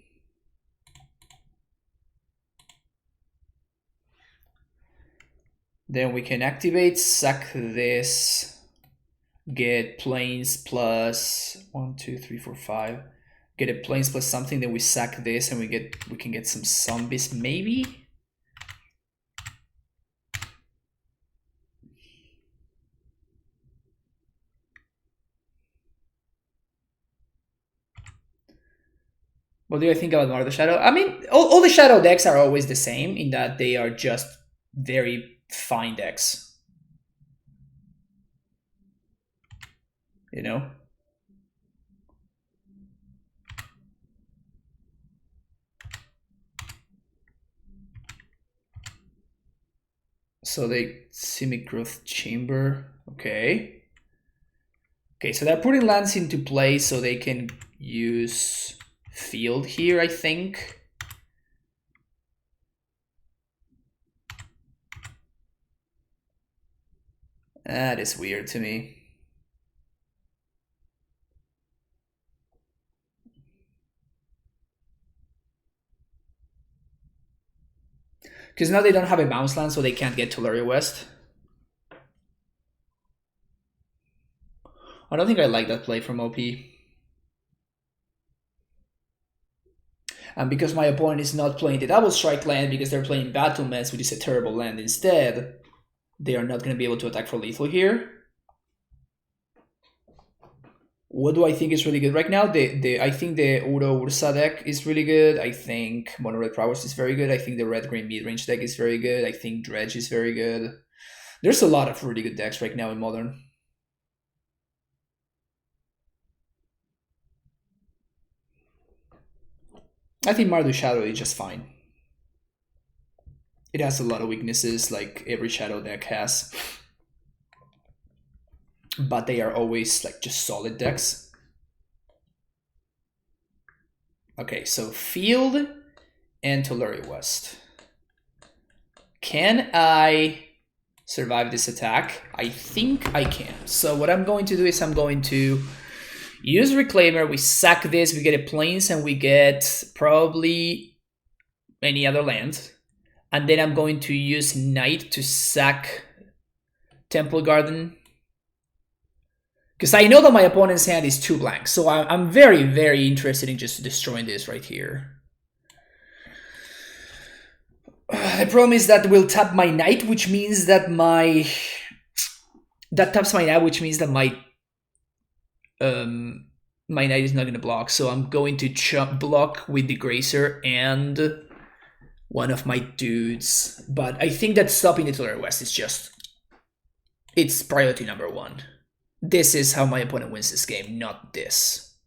Then we can activate, sack this, get planes plus 1, 2, 3, 4, 5. Get a planes plus something, then we sack this and we can get some zombies maybe. What do I think about Mark the Shadow? I mean, all the Shadow decks are always the same in that they are just very fine decks. You know? So they Simic Growth Chamber. Okay. Okay, so they're putting lands into play so they can use field here, I think. That is weird to me. Because now they don't have a bounce land, so they can't get Tolaria West. I don't think I like that play from OP. And because my opponent is not playing the Double Strike land, because they're playing Battlements, which is a terrible land instead, they are not going to be able to attack for lethal here. What do I think is really good right now? I think the Uro Ursa deck is really good. I think Mono Red Prowess is very good. I think the Red Green Midrange deck is very good. I think Dredge is very good. There's a lot of really good decks right now in Modern. I think Mardu Shadow is just fine. It has a lot of weaknesses like every Shadow deck has. But they are always like just solid decks. Okay, so Field and Tolaria West. Can I survive this attack? I think I can. So what I'm going to do is I'm going to Use Reclaimer, we sack this, we get a Plains, and we get probably any other land. And then I'm going to use Knight to sack Temple Garden. Because I know that my opponent's hand is 2 blanks, so I'm very, very interested in just destroying this right here. The problem is that we'll tap my Knight, which means that my... That taps my Knight, which means that my Knight is not going to block. So I'm going to block with the Grazer and one of my dudes. But I think that stopping the Total West is just... It's priority number 1. This is how my opponent wins this game, not this.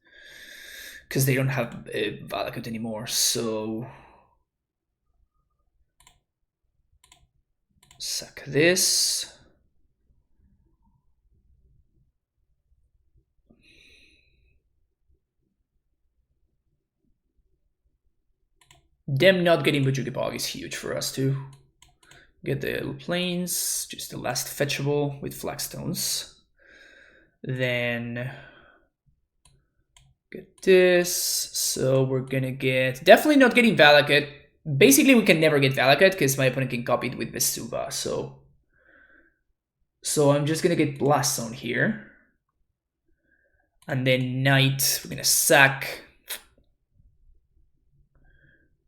Because they don't have Valakut anymore, so... Sack this. Them not getting Bojuki Bog is huge for us too. Get the little plains, just the last fetchable with Flagstones. Then get this. So we're gonna get definitely not getting Valakut. Basically, we can never get Valakut because my opponent can copy it with Vesuva. So I'm just gonna get Blast Zone here, and then Knight. We're gonna sack.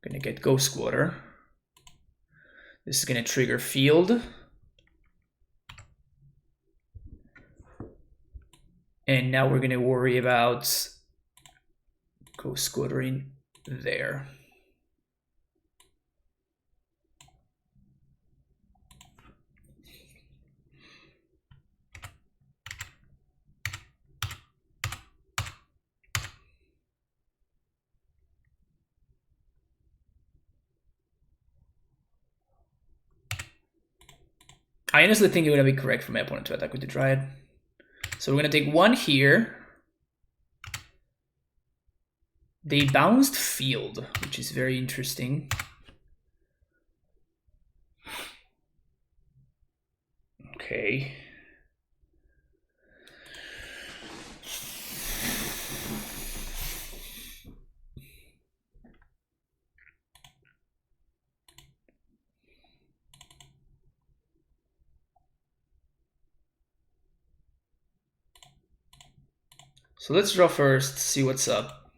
Gonna get Ghost Quarter. This is gonna trigger Field. And now we're going to worry about Ghost Quartering there. I honestly think it would be correct for my opponent to attack with the Dryad. So we're going to take 1 here. They bounced Field, which is very interesting. Okay. So let's draw first, see what's up.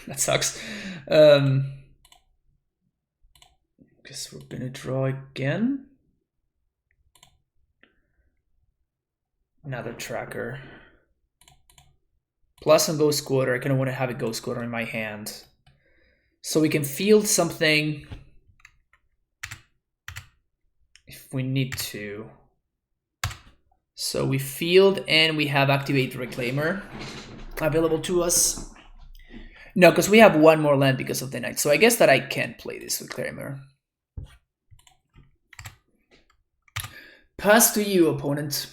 That sucks. Guess we're gonna draw again. Another tracker. Plus on Ghost Quarter, I kind of want to have a Ghost Quarter in my hand. So we can field something if we need to. So we field and we have Activate Reclaimer available to us. No, because we have 1 more land because of the Knight. So I guess that I can't play this Reclaimer. Pass to you, opponent.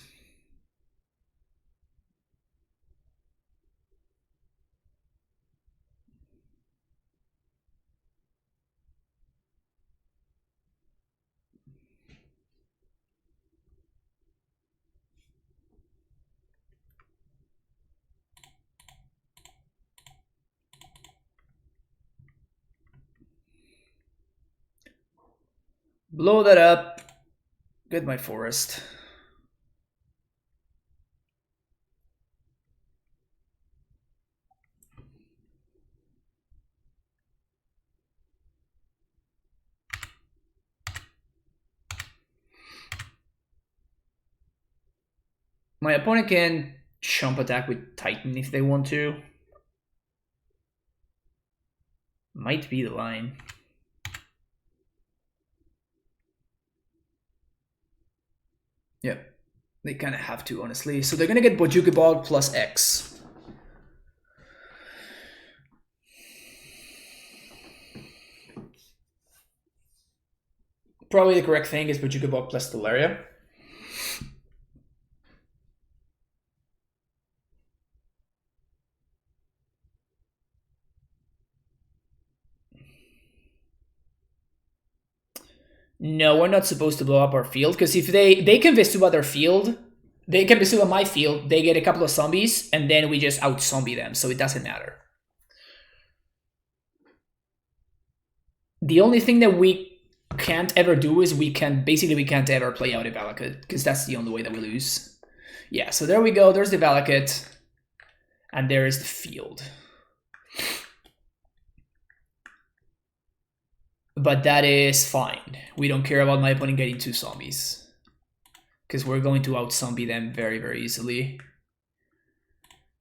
Blow that up. Get my forest. My opponent can chump attack with Titan if they want to. Might be the line. Yeah, they kind of have to, honestly. So they're going to get Bojuki Bog plus X. Probably the correct thing is Bojuki Bog plus Stellaria. No, we're not supposed to blow up our field, because if they can Vestuva their field, They can pursue on my field, they get a couple of zombies, and then we just out-zombie them, so it doesn't matter. The only thing that we can't ever do is we can't ever play out a Valakut, because that's the only way that we lose. Yeah, so there we go, there's the Valakut, and there is the field. But that is fine. We don't care about my opponent getting 2 zombies, because we're going to out-zombie them very, very easily.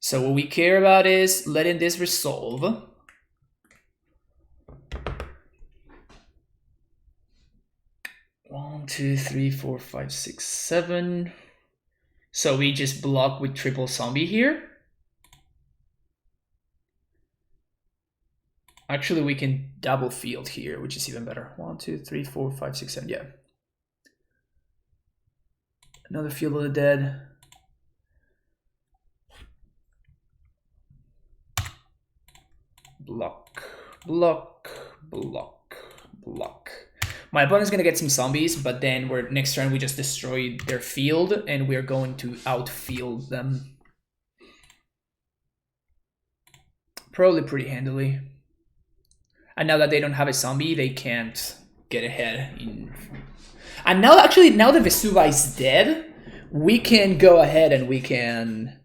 So what we care about is letting this resolve. One, 2, 3, 4, 5, 6, 7. So we just block with triple zombie here. Actually, we can double field here, which is even better. 1, 2, 3, 4, 5, 6, 7. Yeah. Another Field of the Dead. Block, block, block, block. My opponent's gonna get some zombies, but then next turn we just destroy their field, and we're going to outfield them. Probably pretty handily. And now that they don't have a zombie, they can't get ahead. And now, actually, now that Vesuva is dead, we can go ahead and we can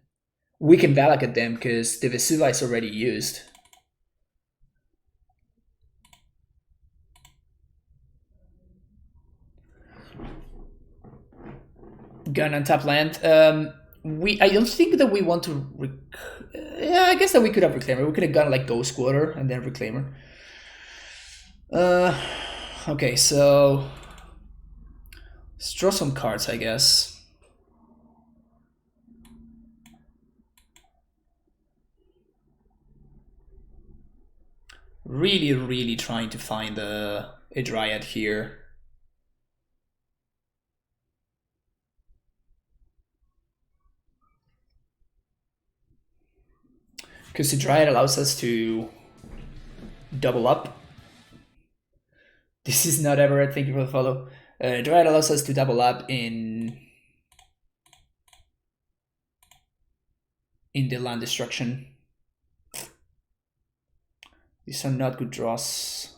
Valakut them, because the Vesuva is already used. Gun on top land. I don't think that we want to. Yeah, I guess that we could have Reclaimer. We could have gone like Ghost Quarter and then Reclaimer. Okay, so let's draw some cards, I guess. Really, really trying to find a Dryad here. Because the Dryad allows us to double up. This is not ever. Thank you for the follow. Dryad allows us to double up in the land destruction. These are not good draws.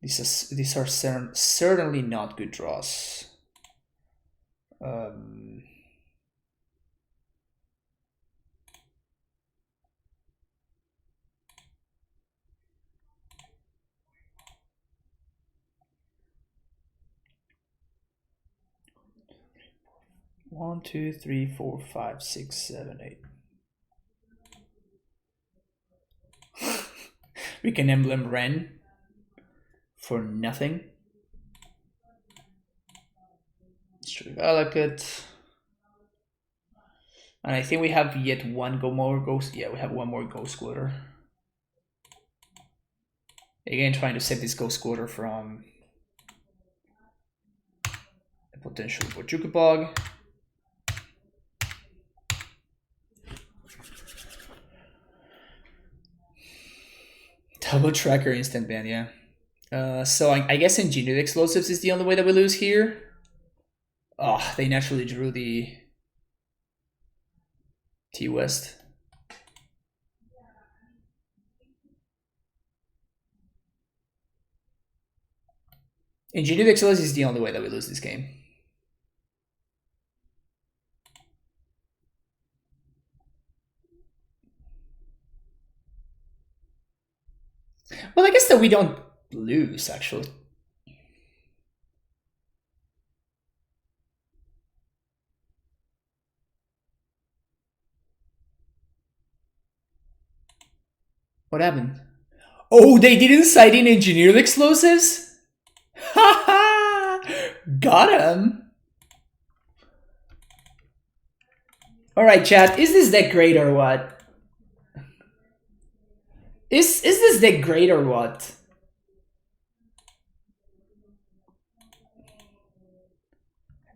These are certainly not good draws. 1, 2, 3, 4, 5, 6, 7, 8. We can emblem Ren for nothing. Valakut. And I think we have yet one more ghost. Yeah, we have one more Ghost Quarter. Again, trying to save this Ghost Quarter from a potential Bojuka Bog. Double Tracker instant ban, yeah. So I guess Engineered Explosives is the only way that we lose here. Oh, they naturally drew the T-West. Engineered Explosives is the only way that we lose this game. Well, I guess that we don't lose, actually. What happened? Oh, they didn't cite in Engineered Explosives? Haha! Got him! Alright, chat, is this deck great or what? Is this deck great or what?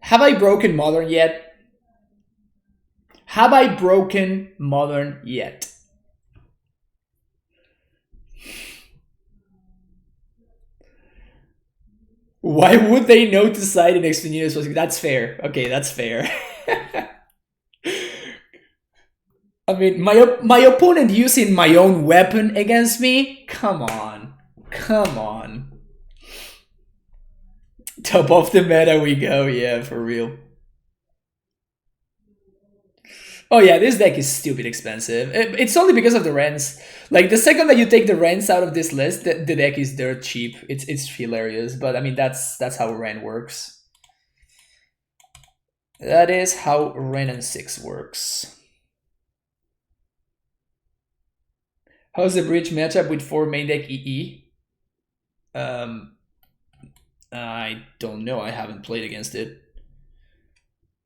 Have I broken Modern yet? Have I broken Modern yet? Why would they know to side in extraneous? That's fair. Okay, that's fair. I mean, my opponent using my own weapon against me? Come on. Come on. Top of the meta we go, yeah, for real. Oh yeah, this deck is stupid expensive. It's only because of the rents. Like, the second that you take the rents out of this list, the deck is dirt cheap. It's hilarious, but I mean, that's how rent works. That is how Ren and 6 works. How's the bridge matchup with 4 main deck EE? I don't know. I haven't played against it.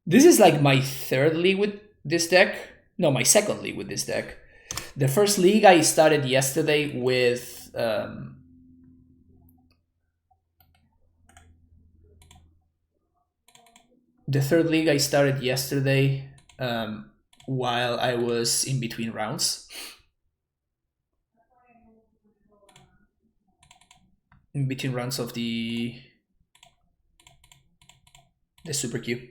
This is like my third league with this deck. No, my second league with this deck. The first league I started yesterday with the third league I started yesterday while I was in between rounds. In between rounds of the Super Q.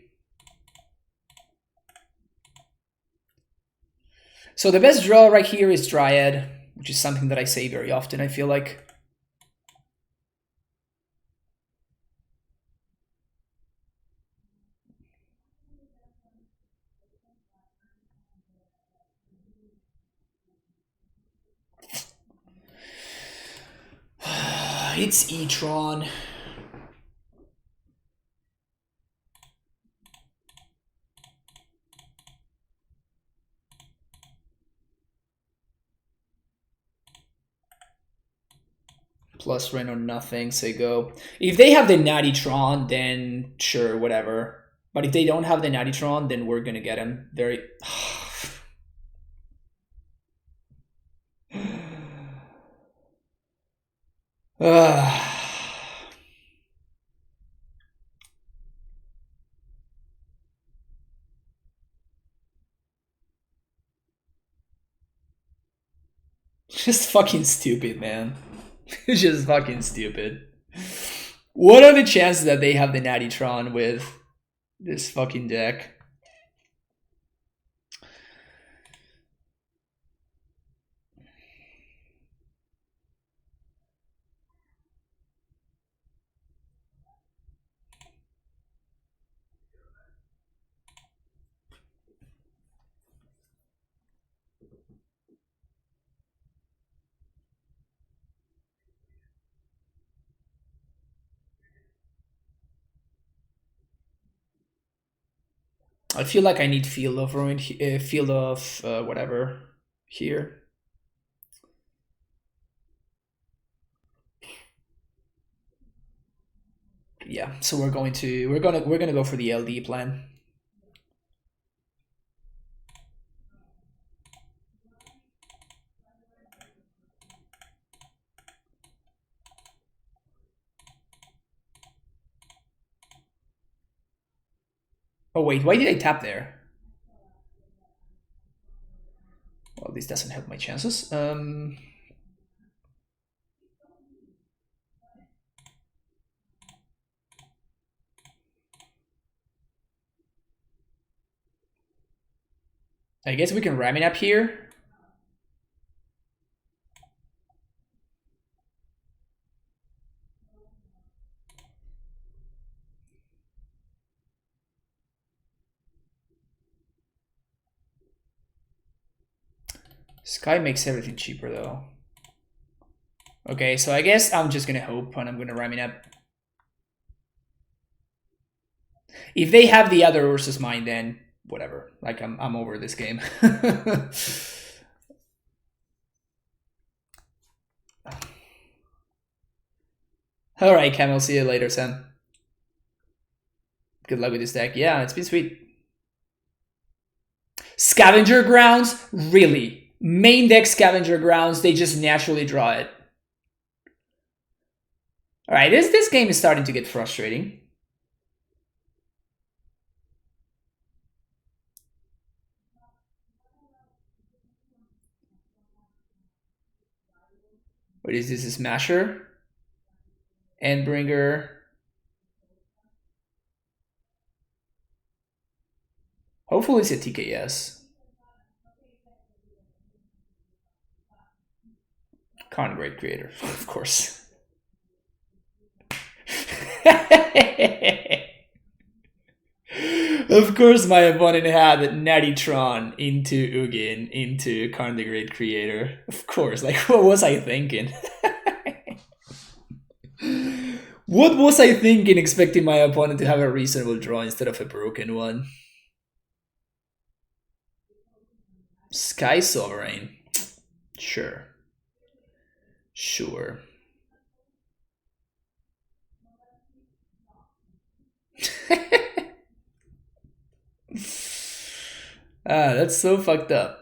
So the best draw right here is Dryad, which is something that I say very often, I feel like. It's Tron. Plus Ren or nothing, say go. If they have the Natty Tron, then sure, whatever. But if they don't have the Natty Tron, then we're gonna get him. Very... Just fucking stupid, man. It's just fucking stupid. What are the chances that they have the Natty Tron with this fucking deck? I feel like I need Field of Ruin, Field of whatever here. Yeah, so we're gonna go for the LD plan. Oh wait, why did I tap there? Well, this doesn't help my chances. I guess we can ram it up here. Sky makes everything cheaper though. Okay, so I guess I'm just gonna hope and I'm gonna ram it up. If they have the other Ursus Mine, then whatever. Like, I'm over this game. Alright, Cam, I'll see you later, Sam. Good luck with this deck. Yeah, it's been sweet. Scavenger Grounds? Really? Main deck Scavenger Grounds, they just naturally draw it. Alright, this game is starting to get frustrating. What is this? A Smasher? Endbringer? Hopefully it's a TKS. Great creator, of course. Of course, my opponent had Natty Tron into Ugin, into the Great Creator. Of course, like, what was I thinking? What was I thinking expecting my opponent to have a reasonable draw instead of a broken one? Sky Sovereign. Sure. Sure. That's so fucked up.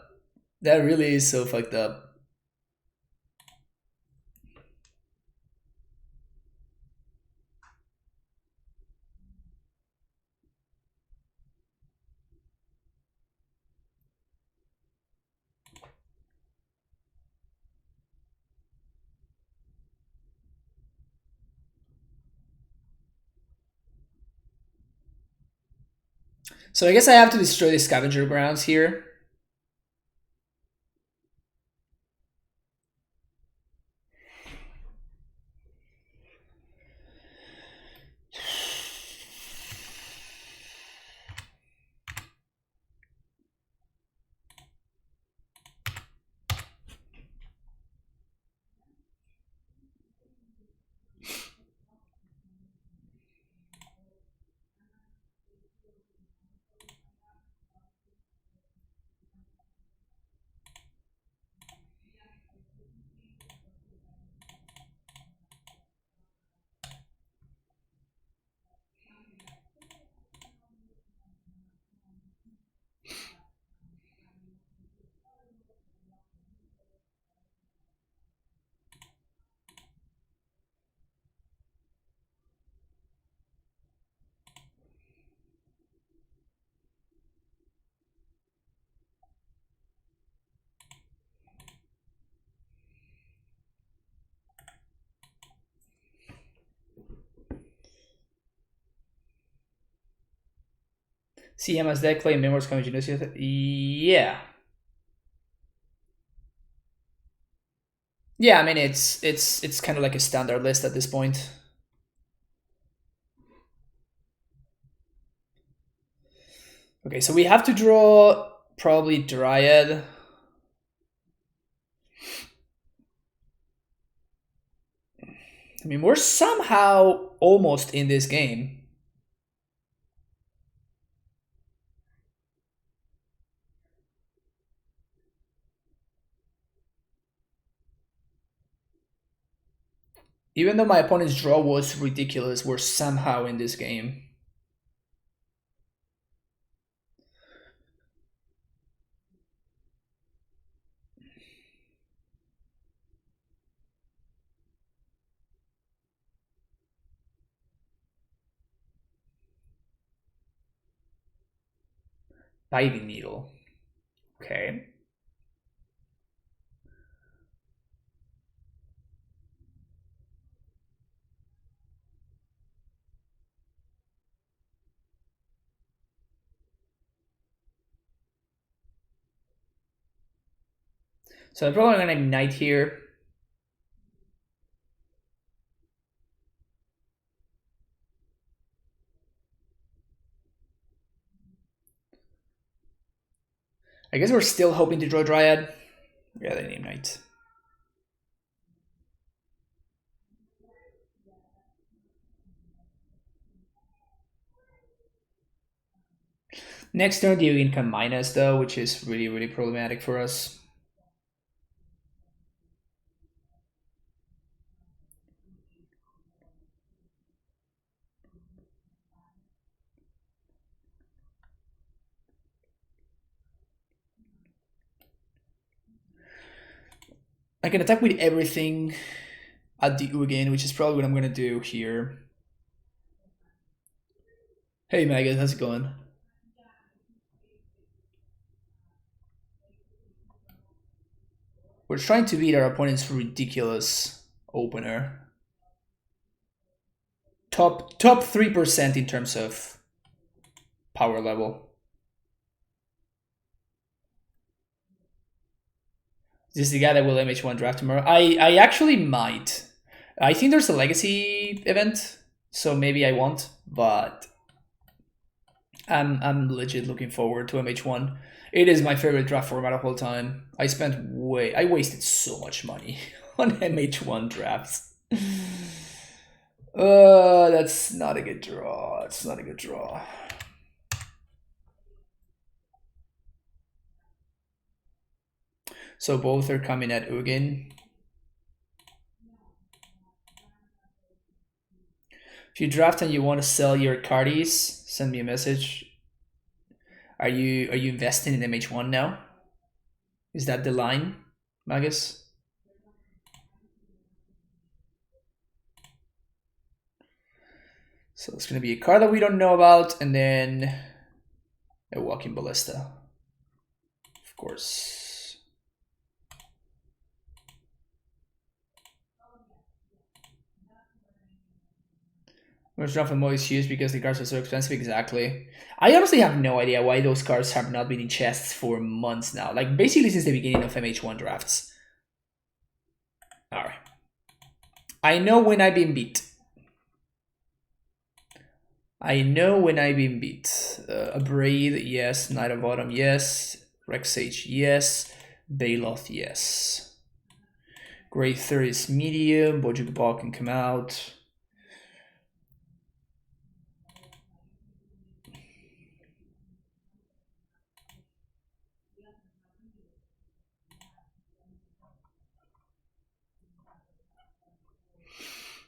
That really is so fucked up. So I guess I have to destroy the scavenger grounds here. CM as deck claim memories coming to Yeah. Yeah, I mean it's kind of like a standard list at this point. Okay, so we have to draw probably Dryad. I mean, we're somehow almost in this game. Even though my opponent's draw was ridiculous, we're somehow in this game. Biting Needle. Okay. So I'm probably going to Ignite here. I guess we're still hoping to draw Dryad. Yeah, they name Ignite. Next turn, the can mine us though, which is really, really problematic for us. I can attack with everything at the Ugin, which is probably what I'm gonna do here. Hey Maggot, how's it going? We're trying to beat our opponent's ridiculous opener. Top 3% in terms of power level. Is this the guy that will MH1 draft tomorrow? I actually might. I think there's a legacy event, so maybe I won't, but I'm legit looking forward to MH1. It is my favorite draft format of all time. I wasted so much money on MH1 drafts. That's not a good draw. It's not a good draw. So both are coming at Ugin. If you draft and you want to sell your cardies, send me a message. Are you investing in MH1 now? Is that the line, Magus? So it's gonna be a card that we don't know about, and then a Walking Ballista, of course. Most draft and is used because the cards are so expensive. Exactly. I honestly have no idea why those cards have not been in chests for months now. Like basically since the beginning of MH1 drafts. All right. I know when I've been beat. I know when I've been beat. Abrade, yes. Knight of Autumn, yes. Rexage, yes. Baloth, yes. Grade 3 is medium. Bojuk Ball can come out.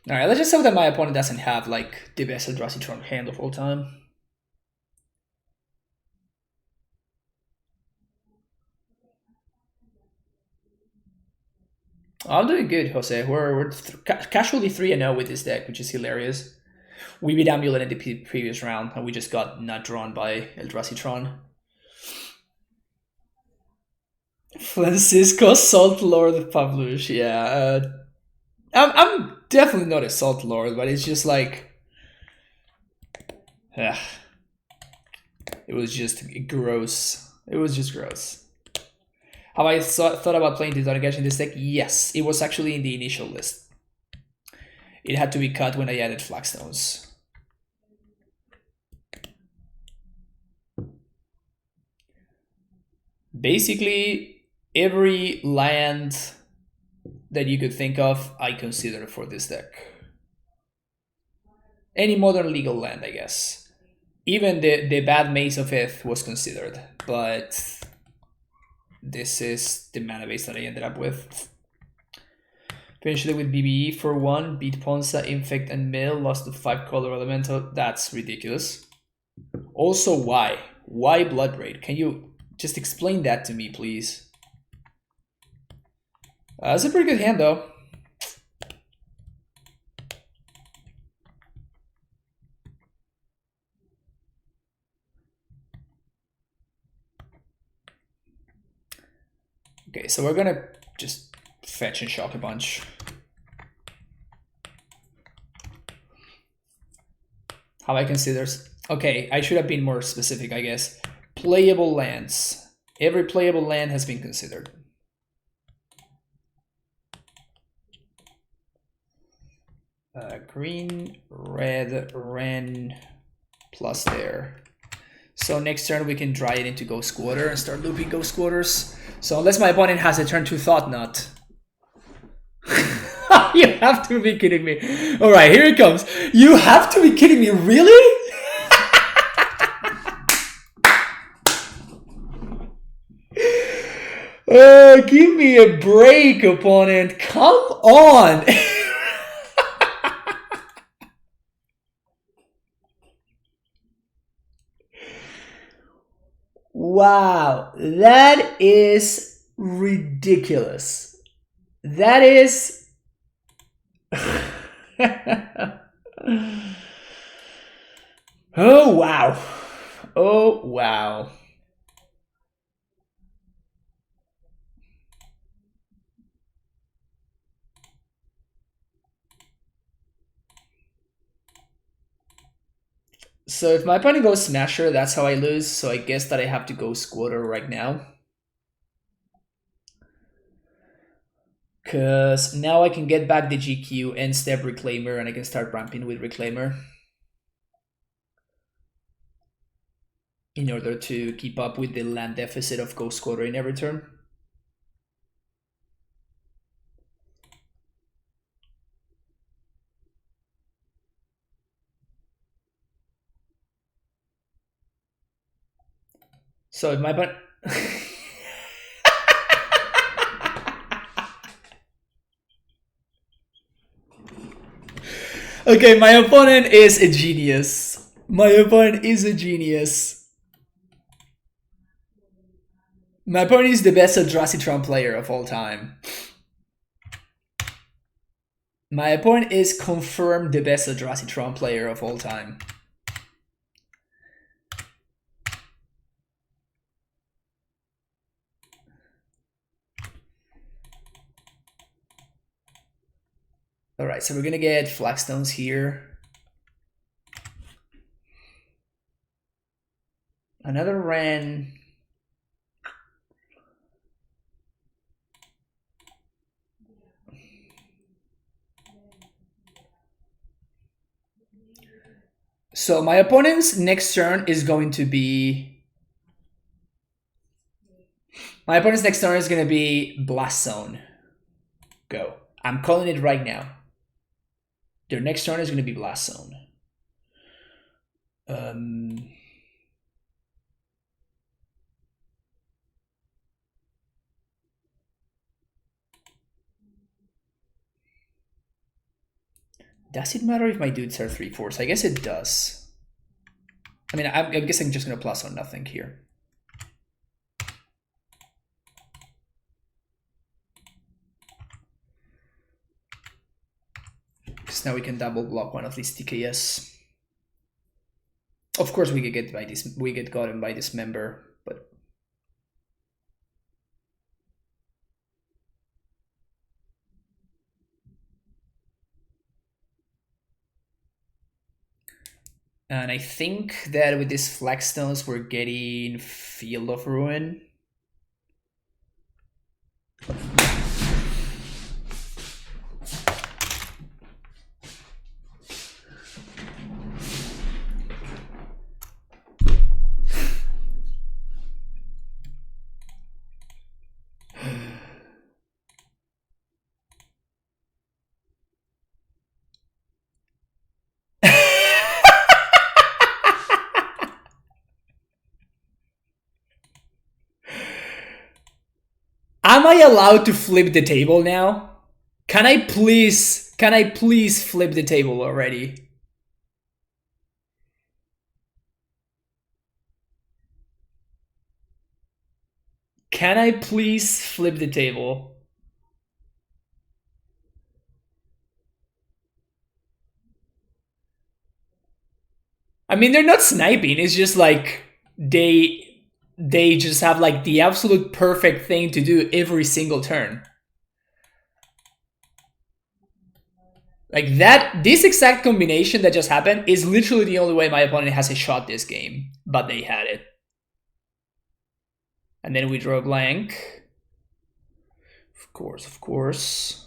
All right, let's just hope that my opponent doesn't have like the best Eldrazi Tron hand of all time. I'm doing good, Jose. We're casually 3-0 with this deck, which is hilarious. We beat AmuLIT in the previous round, and we just got not drawn by Eldrazi Tron. Francisco Salt Lord Pavlush, yeah. I'm definitely not a Salt Lord, but it's just like... it was just gross. It was just gross. Have I thought about playing Titanic in this deck? Yes, it was actually in the initial list. It had to be cut when I added Flagstones. Basically, every land that you could think of, I consider for this deck. Any modern legal land, I guess. Even the bad Maze of Ith was considered, but this is the mana base that I ended up with. Eventually with BBE for 1, beat Ponza, Infect, and Mill, lost to 5 color elemental. That's ridiculous. Also, why? Why Blood Raid? Can you just explain that to me, please? That's a pretty good hand, though. Okay, so we're gonna just fetch and shock a bunch. How I consider... Okay, I should have been more specific, I guess. Playable lands. Every playable land has been considered. Green, red, Ren, plus there. So next turn we can dry it into Ghost Quarter and start looping Ghost Quarters. So unless my opponent has a turn 2 Thought Knot. You have to be kidding me. Alright, here it comes. You have to be kidding me, really? Give me a break, opponent. Come on. Wow, that is ridiculous. That is... Oh, wow. Oh, wow. So if my opponent goes Smasher, that's how I lose. So I guess that I have to go Squatter right now. Because now I can get back the GQ and step Reclaimer, and I can start ramping with Reclaimer in order to keep up with the land deficit of Ghost Quartering every turn. So if my opponent... Okay, my opponent is a genius. My opponent is a genius. My opponent is the best Eldrazi Tron player of all time. My opponent is confirmed the best Eldrazi Tron player of all time. Alright, so we're gonna get Flagstones here. Another Ren. So my opponent's next turn is going to be... My opponent's next turn is going to be Blast Zone. Go. I'm calling it right now. Their next turn is going to be Blast Zone. Does it matter if my dudes are 3/4? I guess it does. I mean, I'm guessing I'm just going to plus on nothing here. Because now we can double block one of these TKS. Of course, we get gotten by this member, but and I think that with these Flagstones, we're getting Field of Ruin. Am I allowed to flip the table now? Can I please flip the table already? Can I please flip the table? I mean, they're not sniping, it's just like they just have like the absolute perfect thing to do every single turn. Like that, this exact combination that just happened is literally the only way my opponent has a shot this game, but they had it. And then we draw a blank. Of course, of course.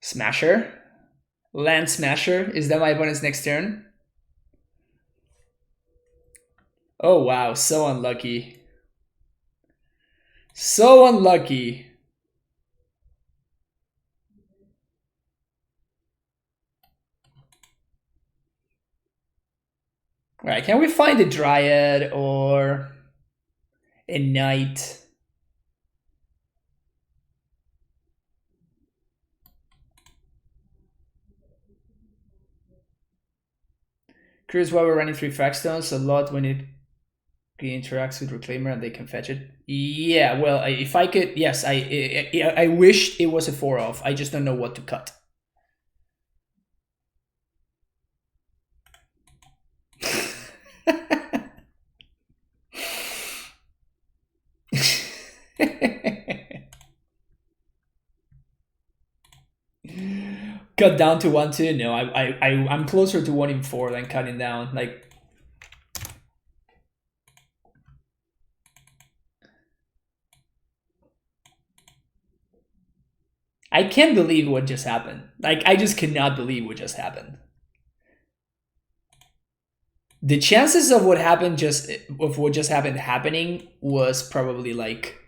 Smasher? Land Smasher? Is that my opponent's next turn? Oh wow, so unlucky. So unlucky. Alright, can we find a Dryad or a Knight? Curious why we're running 3 Flagstones a lot when it Green interacts with Reclaimer and they can fetch it. Yeah, well, if I could, yes, I wish it was a 4-off. I just don't know what to cut. Cut down to 1-2? No, I'm closer to 1 in 4 than cutting down. Like, I can't believe what just happened. Like, I just cannot believe what just happened. The chances of what happened happening was probably like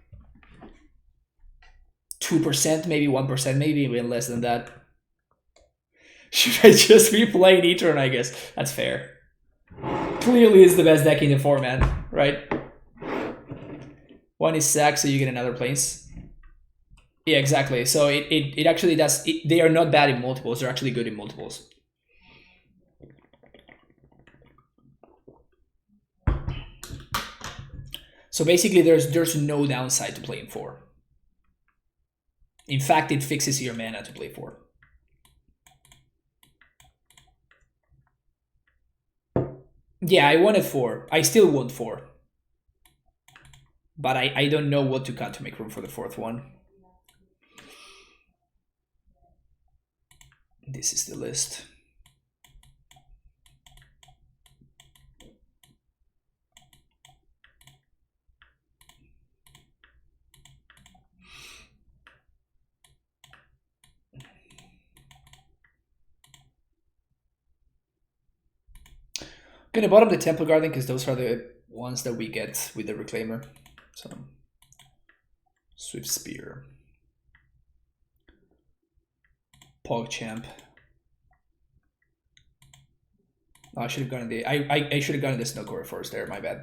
2%, maybe 1%, maybe even less than that. Should I just be playing E-Turn, I guess? That's fair. Clearly is the best deck in the format, right? 1 is sack, so you get another planes. Yeah, exactly. So it actually does. They are not bad in multiples. They're actually good in multiples. So basically, there's no downside to playing 4. In fact, it fixes your mana to play 4. Yeah, I wanted 4. I still want 4. But I don't know what to cut to make room for the 4th one. This is the list. I'm gonna bottom the Temple Garden because those are the ones that we get with the Reclaimer. So, Swift Spear. PogChamp. Oh, I should have gone the I should have gone the Snowcore first there, my bad.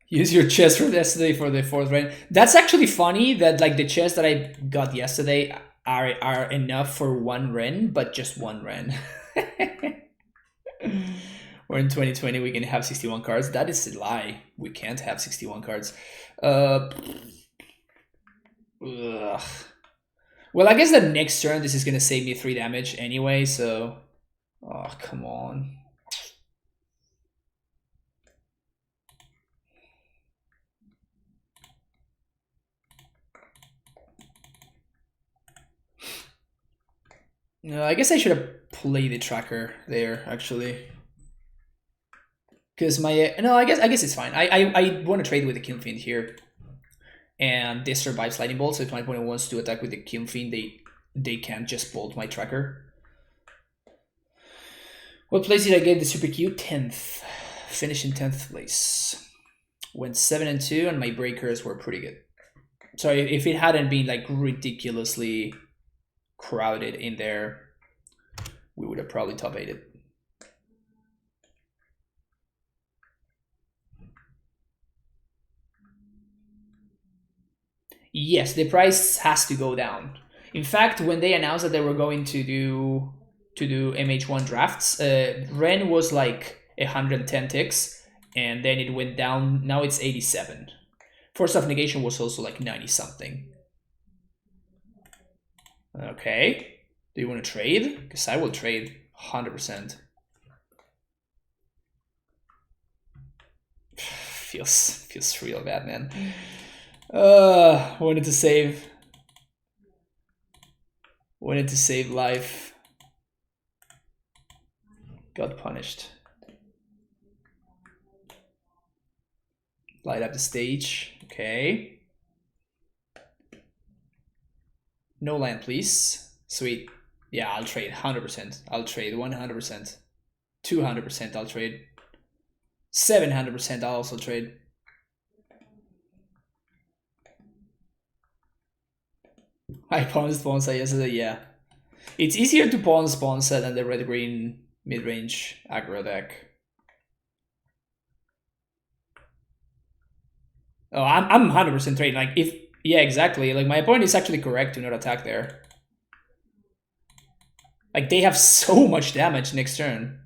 Use your chest from yesterday for the 4th rain. That's actually funny that like the chests that I got yesterday are enough for 1 Ren, but just 1 Ren. Or in 2020 we can have 61 cards. That is a lie. We can't have 61 cards. Ugh. Well, I guess the next turn this is gonna save me 3 damage anyway, so... Oh, come on. No, I guess I should have played the tracker there, actually. Because my... No, I guess it's fine. I want to trade with the Kiln Fiend here. And this survives Lightning Bolt, so if my opponent wants to attack with the Kiln Fiend, they can't just bolt my tracker. What place did I get the Super Q? 10th. Finished in 10th place. Went 7-2, and my breakers were pretty good. So if it hadn't been like ridiculously crowded in there, we would have probably top 8'd it. Yes, the price has to go down. In fact, when they announced that they were going to do MH1 drafts, Ren was like 110 ticks, and then it went down. Now it's 87. Force of Negation was also like 90 something. Okay, do you want to trade? Because I will trade 100%. Feels real bad, man. Wanted to save life. Got punished. Light up the stage. Okay. No land, please. Sweet. Yeah, I'll trade 100%. I'll trade 100%. 200% I'll trade. 700% I'll also trade. I pawned Sponsa yesterday, yeah. It's easier to pawn Sponsa than the red-green mid-range aggro deck. Oh, I'm 100% trading. Like, Yeah, exactly. Like, my opponent is actually correct to not attack there. Like, they have so much damage next turn.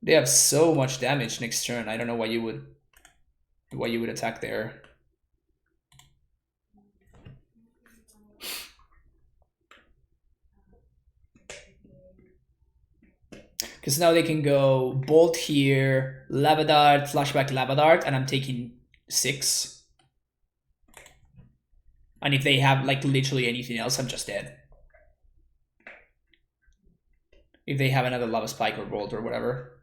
They have so much damage next turn. I don't know why you would attack there. Because now they can go Bolt here, Lava Dart, Flashback Lava Dart, and I'm taking 6. And if they have like literally anything else, I'm just dead. If they have another Lava Spike or Bolt or whatever.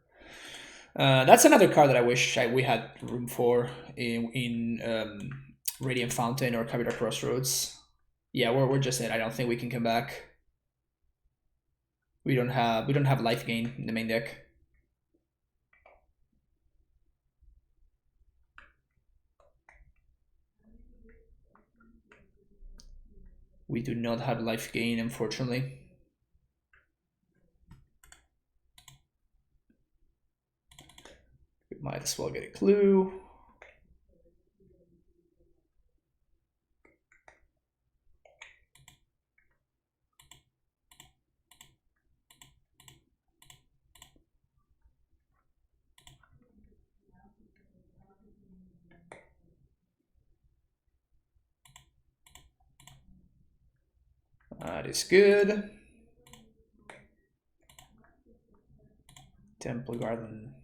That's another card that I wish we had room for in Radiant Fountain or Capital Crossroads. Yeah, we're just dead. I don't think we can come back. We don't have life gain in the main deck. We do not have life gain, unfortunately. We might as well get a clue. That is good. Temple Garden.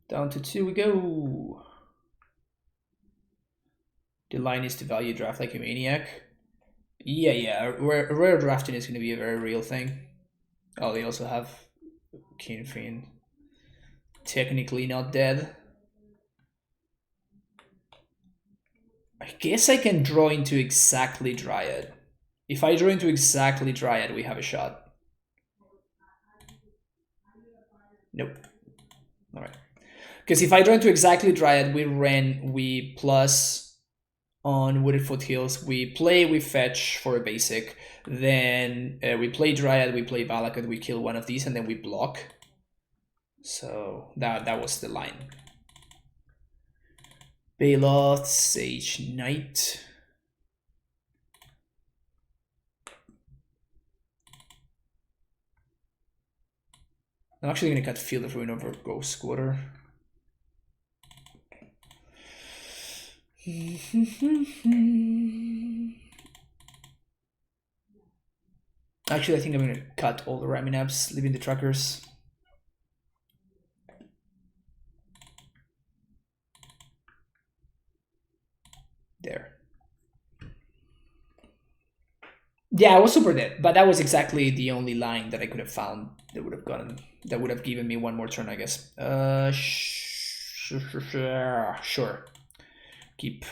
Down to 2 we go. The line is to value draft like a maniac. Yeah. Rare drafting is going to be a very real thing. Oh, they also have King Fiend. Technically not dead. I guess I can draw into exactly Dryad. If I draw into exactly Dryad, we have a shot. Nope. Alright. Because if I draw into exactly Dryad, we plus on Wooded Foothills. We play, we fetch for a basic. Then we play Dryad, we play Valakut, we kill one of these, and then we block. So that was the line. Baloth, Sage Knight. I'm actually going to cut Field of Ruin over Ghost Squatter. Actually, I think I'm going to cut all the Raminaps, leaving the trackers. There. Yeah, I was super dead, but that was exactly the only line that I could have found that would have given me one more turn, I guess. Sure. Keep.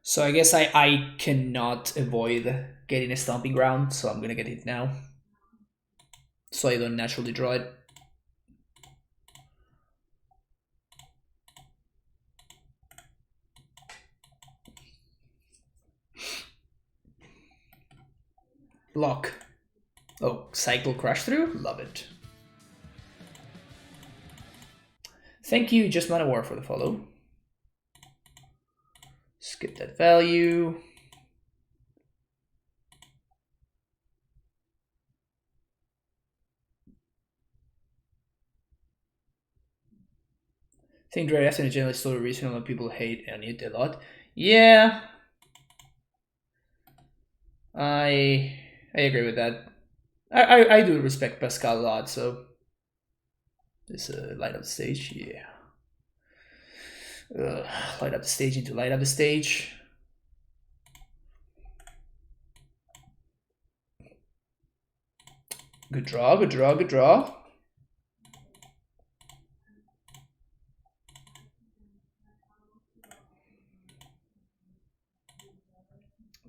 So I guess I cannot avoid getting a Stomping Ground, so I'm gonna get it now. So I don't naturally draw it. Block. Oh, Cycle Crash Through? Love it. Thank you, Just Mana War, for the follow. Skip that value. I think Dry After generally still a reason why people hate it a lot. Yeah. I agree with that. I do respect Pascal a lot, so this light up the stage, yeah. Light up the stage into light up the stage. Good draw, good draw, good draw.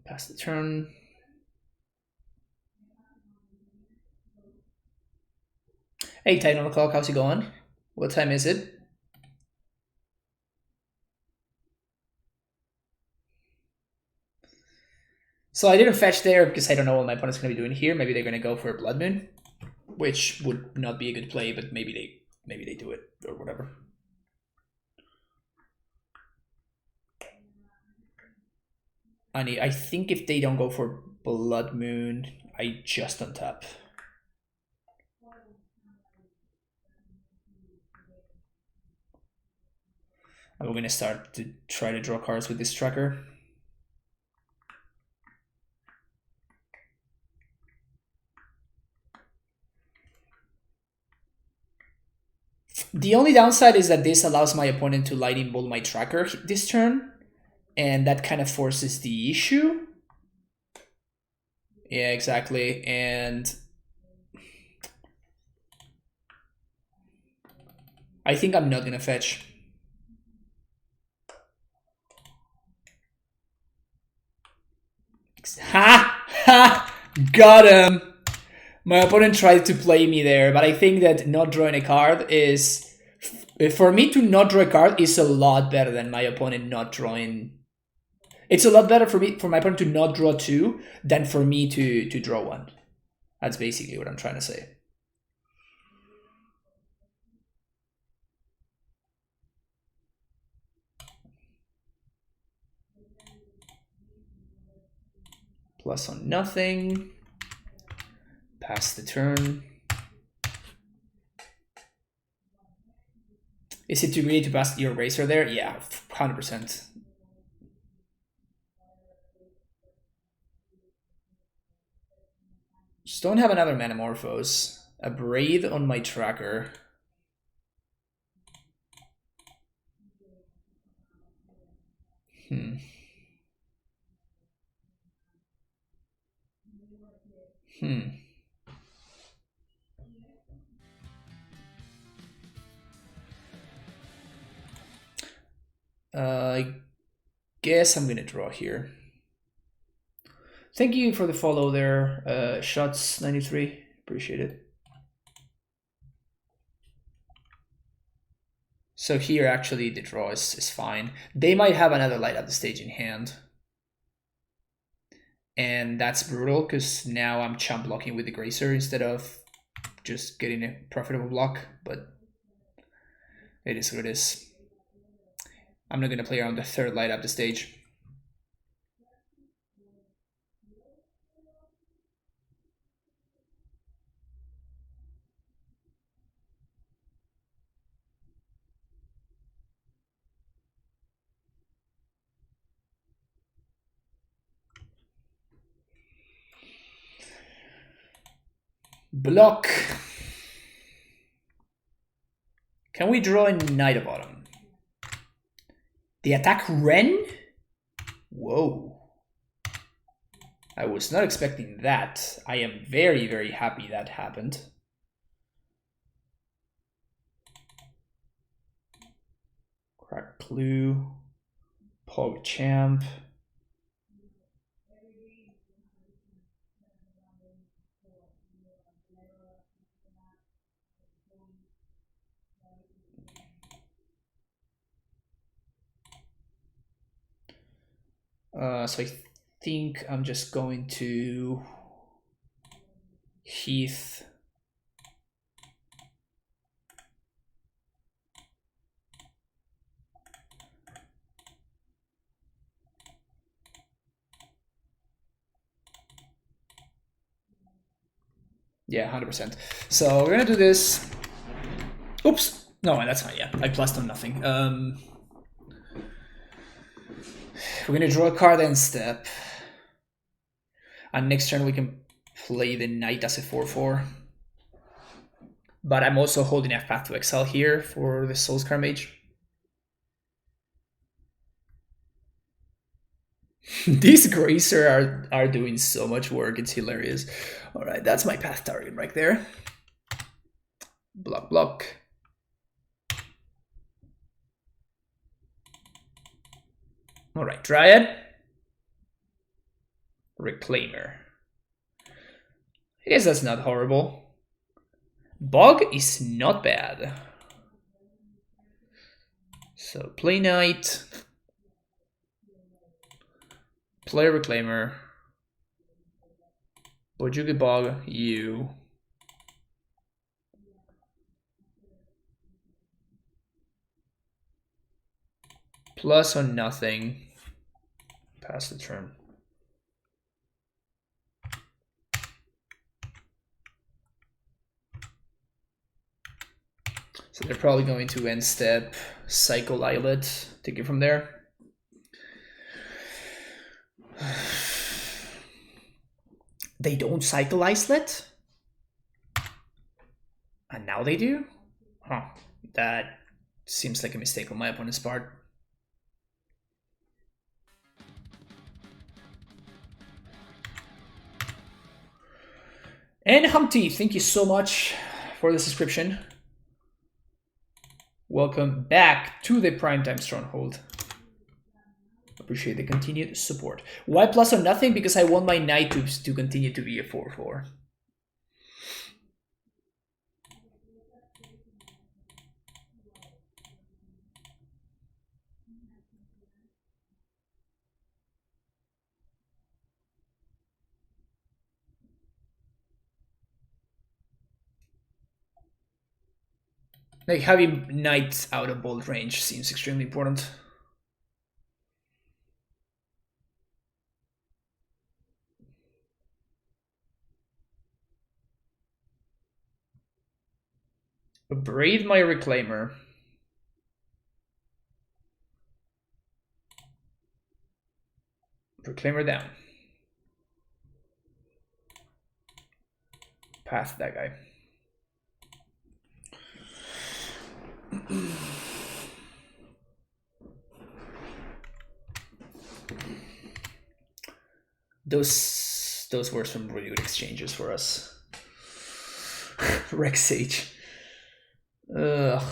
Pass the turn. Hey, Titan on the clock, how's it going? What time is it? So I didn't fetch there because I don't know what my opponent's going to be doing here. Maybe they're going to go for a Blood Moon, which would not be a good play, but maybe they do it or whatever. I think if they don't go for Blood Moon, I just untap. I'm going to start to try to draw cards with this tracker. The only downside is that this allows my opponent to lightning bolt my tracker this turn, and that kind of forces the issue. Yeah, exactly, and I think I'm not gonna fetch. Ha! Ha! Got him! My opponent tried to play me there, but I think that not drawing a card is... For me to not draw a card is a lot better than my opponent not drawing... It's a lot better for my opponent to not draw two than for me to draw one. That's basically what I'm trying to say. Plus on nothing. Pass the turn. Is it too greedy to pass your eraser there? Yeah, 100%. Just don't have another Manamorphose. A Braid on my tracker. I guess I'm gonna draw here. Thank you for the follow there, Shots93. Appreciate it. So here, actually, the draw is fine. They might have another light up the stage in hand. And that's brutal, because now I'm chump blocking with the Gracer instead of just getting a profitable block, but it is what it is. I'm not going to play around the third light up the stage. Block. Can we draw in Night of Autumn? The attack Ren? Whoa. I was not expecting that. I am very, very happy that happened. Crack Clue. Pog Champ. So I think I'm just going to Heath. Yeah, 100%. So we're gonna do this. Oops. No, that's fine. Yeah, I plussed on nothing. We're gonna draw a card and step. And next turn we can play the knight as a 4/4. But I'm also holding a Path to Exile here for the Soulscar Mage. These Gracer are doing so much work, it's hilarious. Alright, that's my path target right there. Block, block. Alright, Dryad. Reclaimer. I guess that's not horrible. Bog is not bad. So play Knight, play Reclaimer, Bojuki Bog, you. Plus or nothing. Pass the turn. So they're probably going to end step, cycle AmuLIT, take it from there. They don't cycle AmuLIT? And now they do? Huh. That seems like a mistake on my opponent's part. And Humpty, thank you so much for the subscription. Welcome back to the Primetime Stronghold. Appreciate the continued support. Why plus or nothing? Because I want my knight to continue to be a 4/4. Like having knights out of bolt range seems extremely important. Braid my Reclaimer. Reclaimer down. Path that guy. Those were some really good exchanges for us. Rex Sage. Ugh.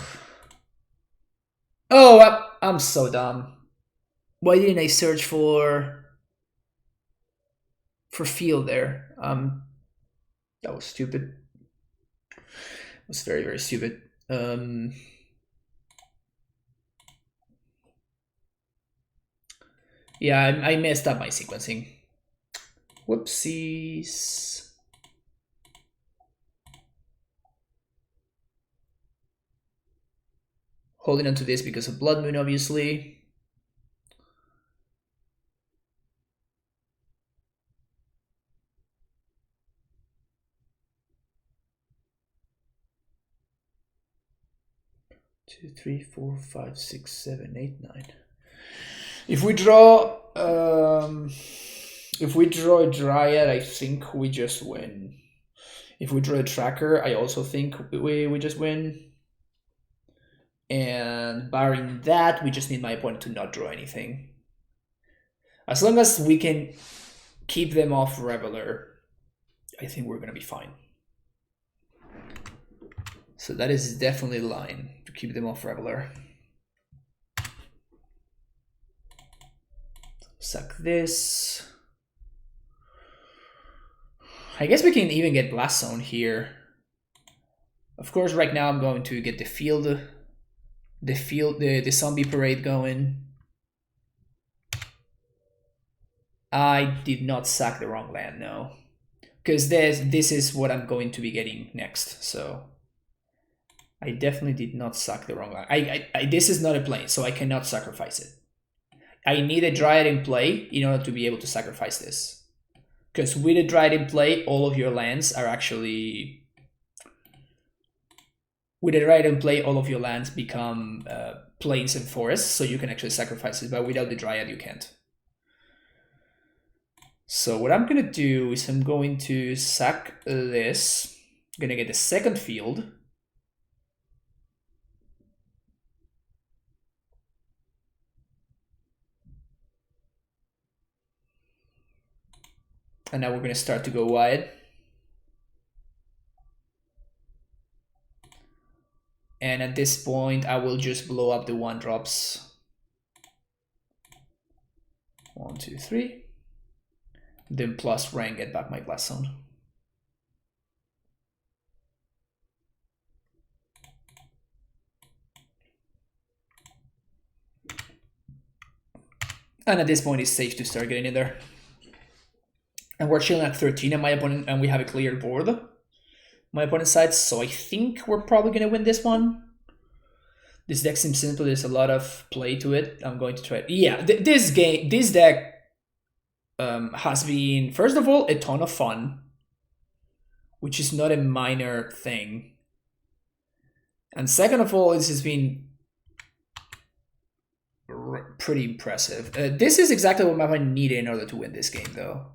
Oh, I'm so dumb. Why didn't I search for field there? That was stupid. It was very, very stupid. Yeah, I messed up my sequencing. Whoopsies. Holding on to this because of Blood Moon, obviously. Two, three, four, five, six, seven, eight, nine. If we draw a Dryad, I think we just win. If we draw a Tracker, I also think we just win. And barring that, we just need my opponent to not draw anything. As long as we can keep them off Reveler, I think we're gonna be fine. So that is definitely the line, to keep them off Reveler. Suck this. I guess we can even get Blast Zone here. Of course, right now I'm going to get the zombie parade going. I did not sack the wrong land, no. Because this is what I'm going to be getting next, so I definitely did not sack the wrong land. This is not a plane, so I cannot sacrifice it. I need a Dryad in play in order to be able to sacrifice this. Because with a Dryad in play, all of your lands are actually... With a Dryad in play, all of your lands become plains and forests, so you can actually sacrifice it, but without the Dryad, you can't. So what I'm going to do is I'm going to sack this. I'm going to get the second field. And now we're going to start to go wide. And at this point, I will just blow up the 1-drops. 1, 2, 3. Then plus rank, get back my Blast Zone. And at this point, it's safe to start getting in there. And we're chilling at 13 and my opponent, and we have a clear board. My opponent's side, so I think we're probably going to win this one. This deck seems simple. There's a lot of play to it. I'm going to try it. Yeah, this deck has been, first of all, a ton of fun, which is not a minor thing. And second of all, this has been pretty impressive. This is exactly what my opponent needed in order to win this game, though.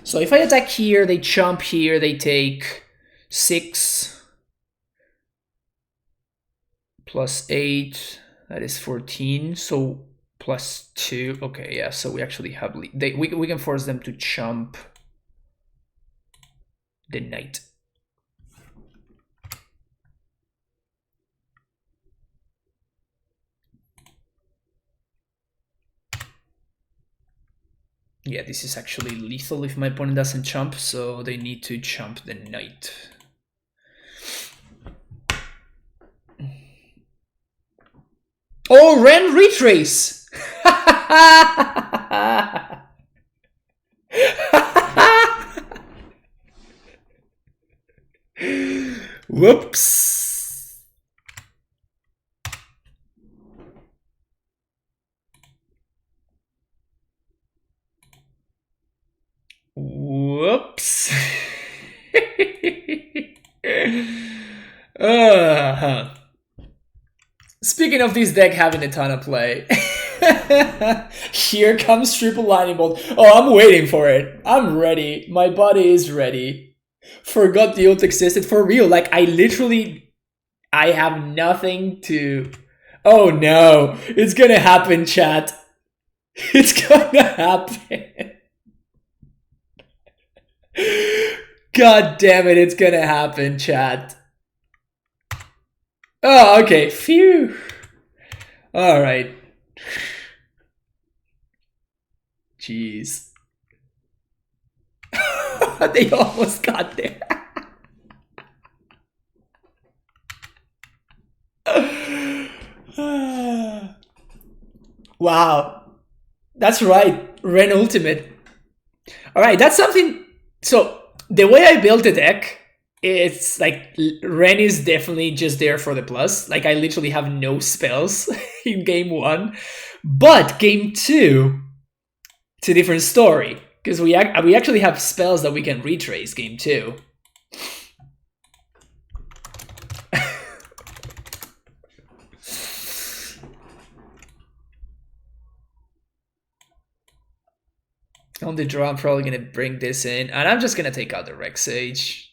So if I attack here, they jump here, they take 6 plus 8, that is 14, so plus 2, okay, yeah, so we actually have, we can force them to jump the knight. Yeah, this is actually lethal if my opponent doesn't jump, so they need to jump the knight. Oh, Ren retrace! Whoops! Whoops. Speaking of this deck having a ton of play, here comes triple lightning bolt. Oh, I'm waiting for it. I'm ready. My body is ready. Forgot the ult existed for real. Like, I have nothing to... Oh no, it's gonna happen, chat. It's gonna happen. God damn it, it's gonna happen, chat. Oh, okay, phew. Alright. Jeez. They almost got there. Wow. That's right, Ren Ultimate. Alright, that's something... So, the way I built the deck, it's like Ren is definitely just there for the plus. Like, I literally have no spells in game 1. But game 2, it's a different story. Because we actually have spells that we can retrace game 2. On the draw, I'm probably going to bring this in. And I'm just going to take out the Rex Sage.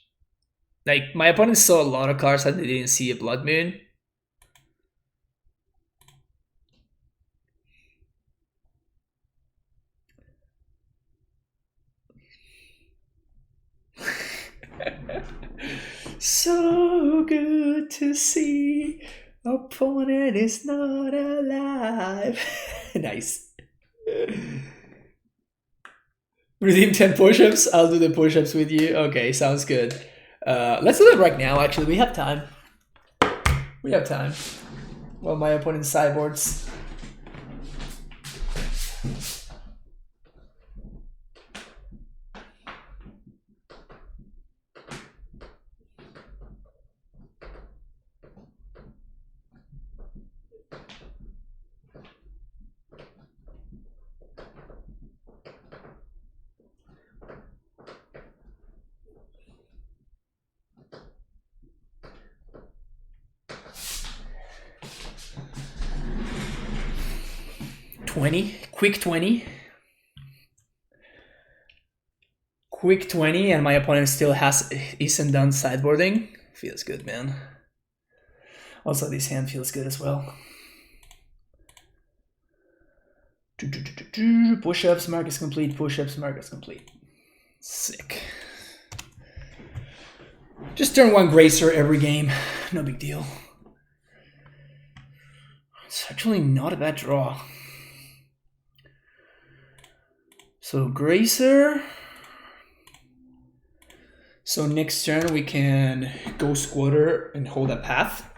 Like, my opponent saw a lot of cards that they didn't see a Blood Moon. So good to see. Opponent is not alive. Nice. Redeem 10 push-ups? I'll do the push-ups with you. Okay, sounds good. Let's do it right now, actually. We have time. We have time. Well, my opponent's sideboards. Quick 20. Quick 20, and my opponent still isn't done sideboarding. Feels good, man. Also, this hand feels good as well. Push-ups, mark is complete. Push-ups, mark is complete. Sick. Just turn 1 Gracer every game. No big deal. It's actually not a bad draw. So Gracer, So next turn we can go Squatter and hold a path.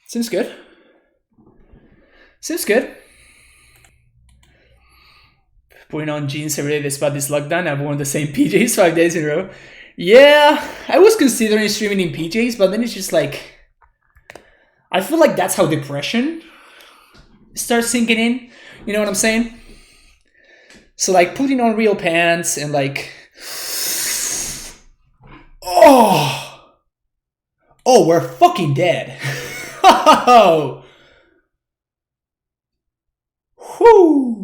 Seems good. Seems good. Putting on jeans every day despite this lockdown. I've worn the same PJs 5 days in a row. Yeah, I was considering streaming in PJs, but then it's just like, I feel like that's how depression starts sinking in. You know what I'm saying? So like putting on real pants and like, oh, we're fucking dead. Oh, whoo.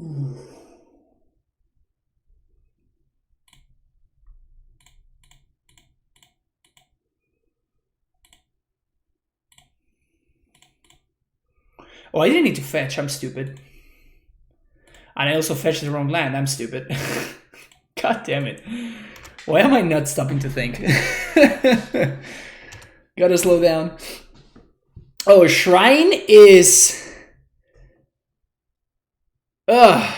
Oh, I didn't need to fetch. I'm stupid. And I also fetched the wrong land. I'm stupid. God damn it. Why am I not stopping to think? Gotta slow down. Oh, Shrine is... I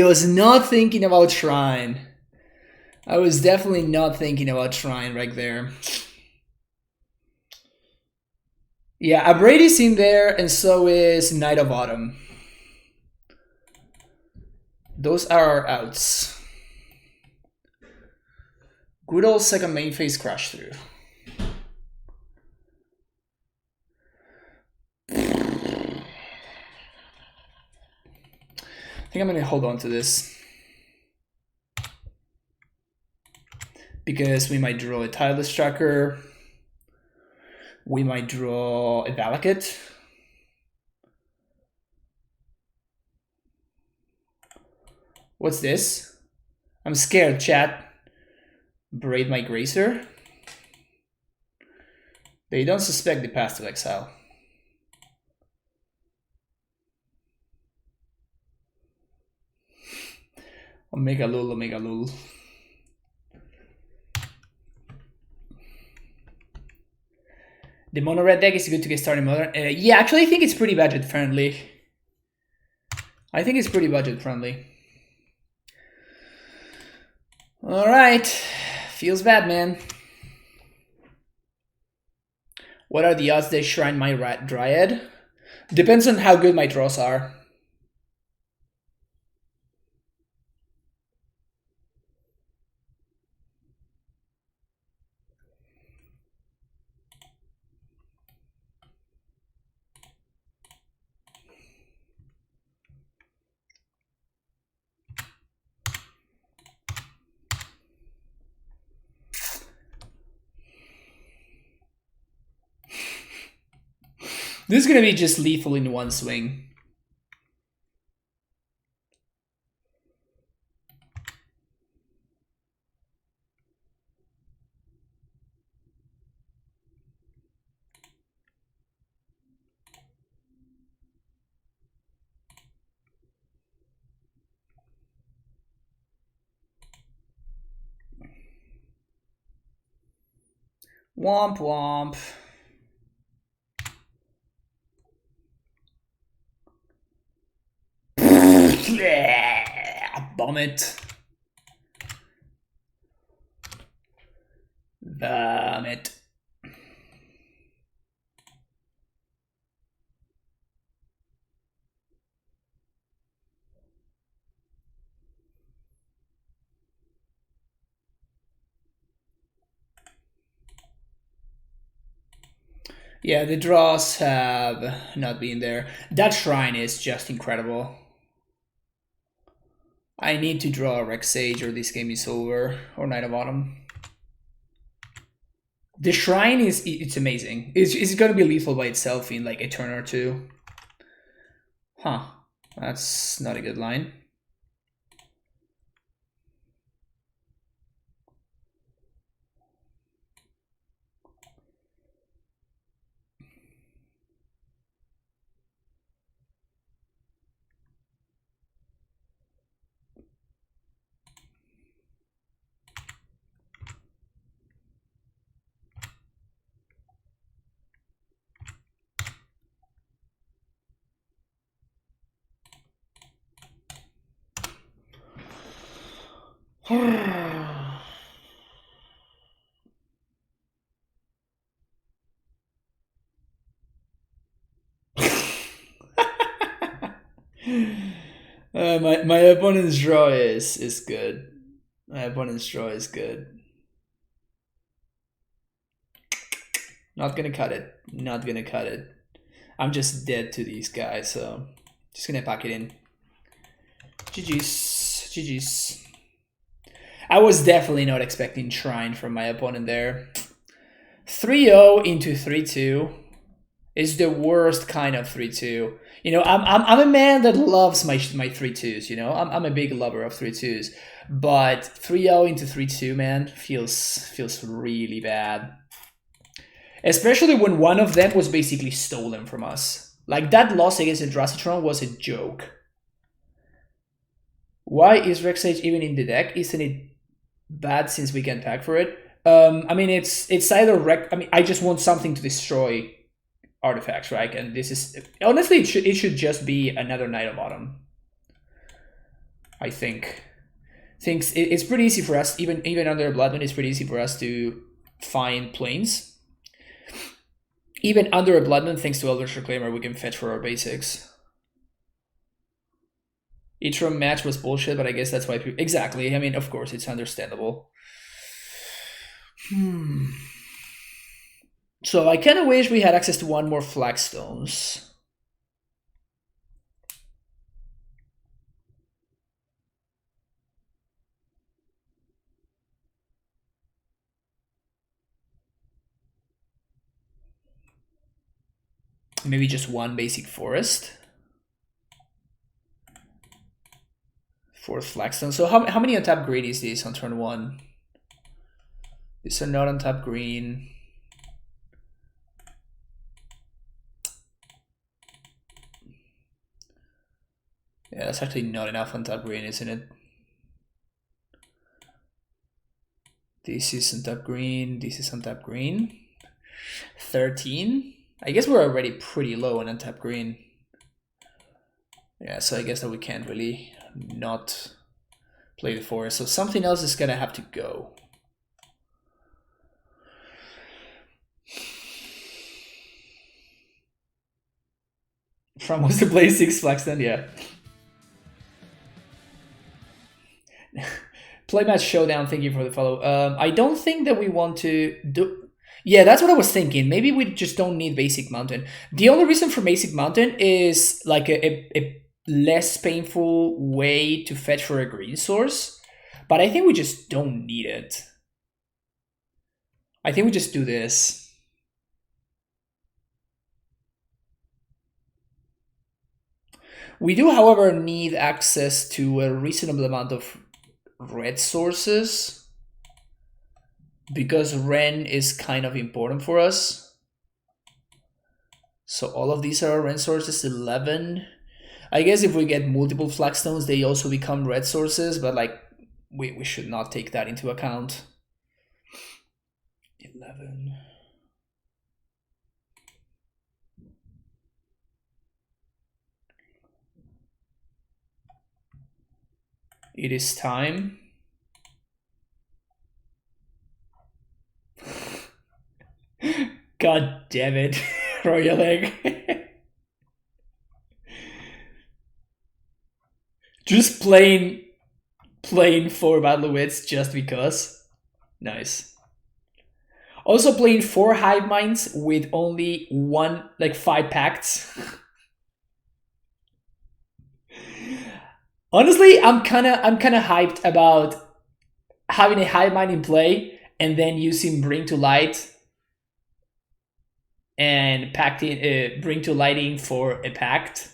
was not thinking about Shrine. I was definitely not thinking about Shrine right there. Yeah, Abrady's in there, and so is Knight of Autumn. Those are our outs. Good old second main phase crash through. I think I'm gonna hold on to this. Because we might draw a Tireless Tracker. We might draw a Valakut. What's this? I'm scared, chat. Braid my Gracer. They don't suspect the path to exile. Omega Lul, Omega Lul. The mono red deck is good to get started modern. Yeah, actually I think it's pretty budget friendly. I think it's pretty budget friendly. Alright. Feels bad, man. What are the odds they shrine my Dryad? Depends on how good my draws are. This is gonna be just lethal in one swing. Womp womp. Vomit. Vomit. Yeah, the draws have not been there. That shrine is just incredible. I need to draw a Rex Sage or this game is over, or Knight of Autumn. The shrine is, it's amazing. It's gonna be lethal by itself in like a turn or two. Huh, that's not a good line. My opponent's draw is good. My opponent's draw is good. Not gonna cut it. Not gonna cut it. I'm just dead to these guys, so just gonna pack it in. GG's. GG's. I was definitely not expecting Shrine from my opponent there. 3-0 into 3-2 is the worst kind of 3-2. You know, I'm a man that loves my 3-2s, you know? I'm a big lover of 3-2s. But 3-0 into 3-2, man, feels really bad. Especially when one of them was basically stolen from us. Like, that loss against Eldrazi Tron was a joke. Why is Rex Sage even in the deck? Isn't it bad since we can pack for it? I mean, it's either I mean, I just want something to destroy artifacts, right? And this is honestly, it should just be another Knight of Autumn. I think. It's pretty easy for us, even under Bloodmoon, it's pretty easy for us to find planes. Even under a Bloodmoon, thanks to Eldritch Reclaimer, we can fetch for our basics. Each room match was bullshit, but I guess that's why people... Exactly. I mean, of course, it's understandable. So I kind of wish we had access to one more Flagstones. Maybe just one basic forest. 4th Flagstone. So how many untapped green is this on turn 1? These are not untapped green. Yeah, that's actually not enough untapped green, isn't it? This is untapped green. This is untapped green. 13. I guess we're already pretty low on untapped green. Yeah, so I guess that we can't really not play the forest. So something else is gonna have to go. From was to play 6 Flagstone, yeah. Playmatch Showdown, thank you for the follow. I don't think that we want to do... Yeah, that's what I was thinking. Maybe we just don't need Basic Mountain. The only reason for Basic Mountain is like a less painful way to fetch for a green source. But I think we just don't need it. I think we just do this. We do, however, need access to a reasonable amount of red sources because Ren is kind of important for us. So all of these are our red sources. 11. I guess if we get multiple Flagstones, they also become red sources, but like we should not take that into account. 11. It is time. God damn it, Royal Egg. Just playing 4 Battle Wits just because. Nice. Also playing 4 Hive Minds with only 5 pacts. Honestly, I'm kinda hyped about having a Hive Mind in play and then using Bring to Light and Bring to Lighting for a pact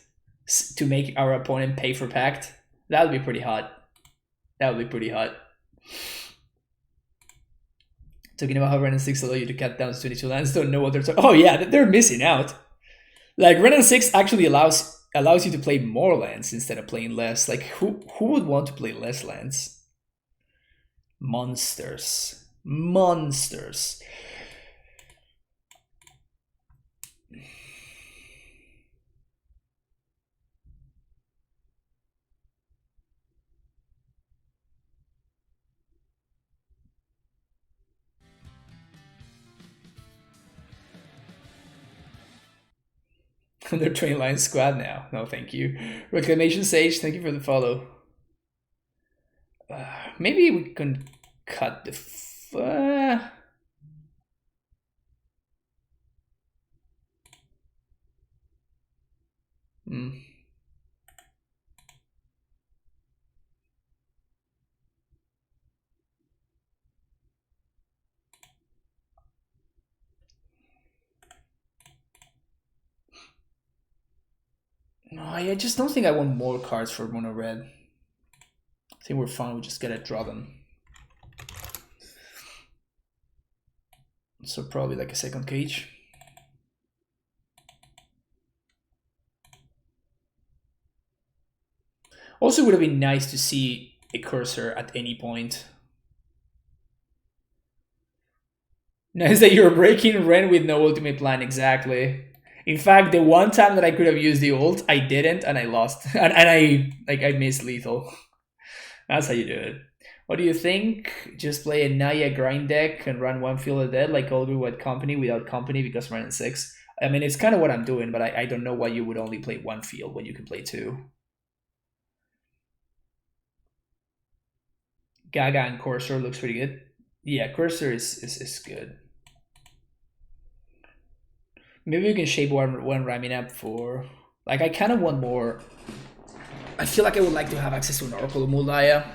to make our opponent pay for pact. That would be pretty hot. That would be pretty hot. Talking about how Ren and 6 allow you to cut down to 22 lands, don't know what they're talking. Oh yeah, they're missing out. Like Ren and 6 actually allows you to play more lands instead of playing less. Like who would want to play less lands? Monsters. Monsters. Under Train Line Squad now. No, thank you. Reclamation Sage, thank you for the follow. Maybe we can cut the... No, I just don't think I want more cards for mono red. I think we're fine. We just gotta draw them. So probably like a second cage. Also, would have been nice to see a cursor at any point. Nice that you're breaking Ren with no ultimate plan, exactly. In fact, the one time that I could have used the ult, I didn't, and I lost. And I missed lethal. That's how you do it. What do you think? Just play a Naya grind deck and run one Field of Dead like all do with company without company because running 6. I mean, it's kind of what I'm doing, but I don't know why you would only play one field when you can play 2. Gaga and Cursor looks pretty good. Yeah, Cursor is good. Maybe we can shape one ramming up for... Like, I kind of want more... I feel like I would like to have access to an Oracle of Mulaya.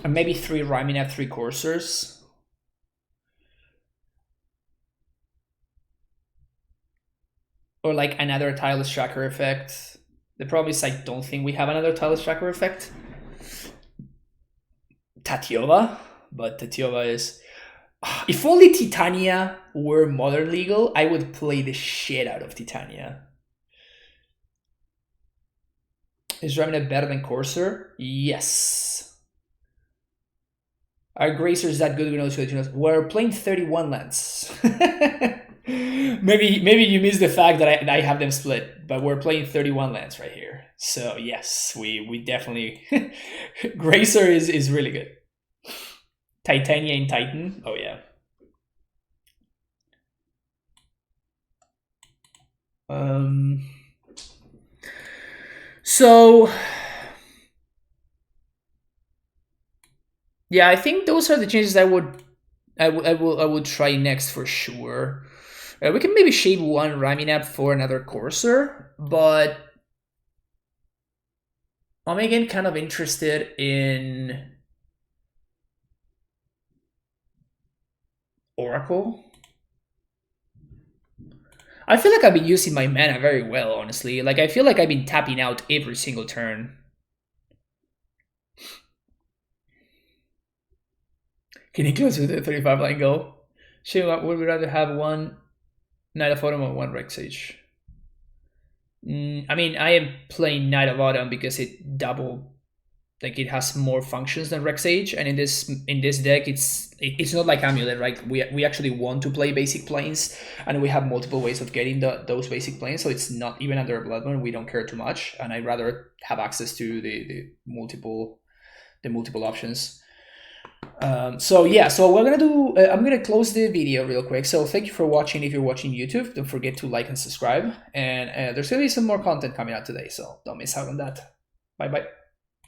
And maybe 3 ramming up, 3 Cursors. Or like another Tireless Tracker effect. The problem is I don't think we have another Tireless Tracker effect. Tatiova, but Tatiova is... If only Titania were modern legal, I would play the shit out of Titania. Is Remnant better than Courser? Yes. Are Gracers that good? We know we're playing 31 lands. maybe you missed the fact that I have them split, but we're playing 31 lands right here. So yes, we definitely... Gracer is really good. Titania in Titan. Oh yeah. So yeah, I think those are the changes I would try next for sure. We can maybe shape one ramming up for another Courser, but I'm again kind of interested in Oracle. I feel like I've been using my mana very well, honestly. Like, I feel like I've been tapping out every single turn. Can you close with a 35 line goal? Would we rather have one Knight of Autumn or one Rex Sage? I mean, I am playing Knight of Autumn because it it has more functions than Rex Sage, and in this deck, it's not like AmuLIT, right? We actually want to play basic planes, and we have multiple ways of getting those basic planes, so it's not even under a Blood Moon. We don't care too much, and I'd rather have access to the multiple options. So yeah, so we're gonna do. I'm gonna close the video real quick. So thank you for watching. If you're watching YouTube, don't forget to like and subscribe. And there's gonna be some more content coming out today, so don't miss out on that. Bye bye.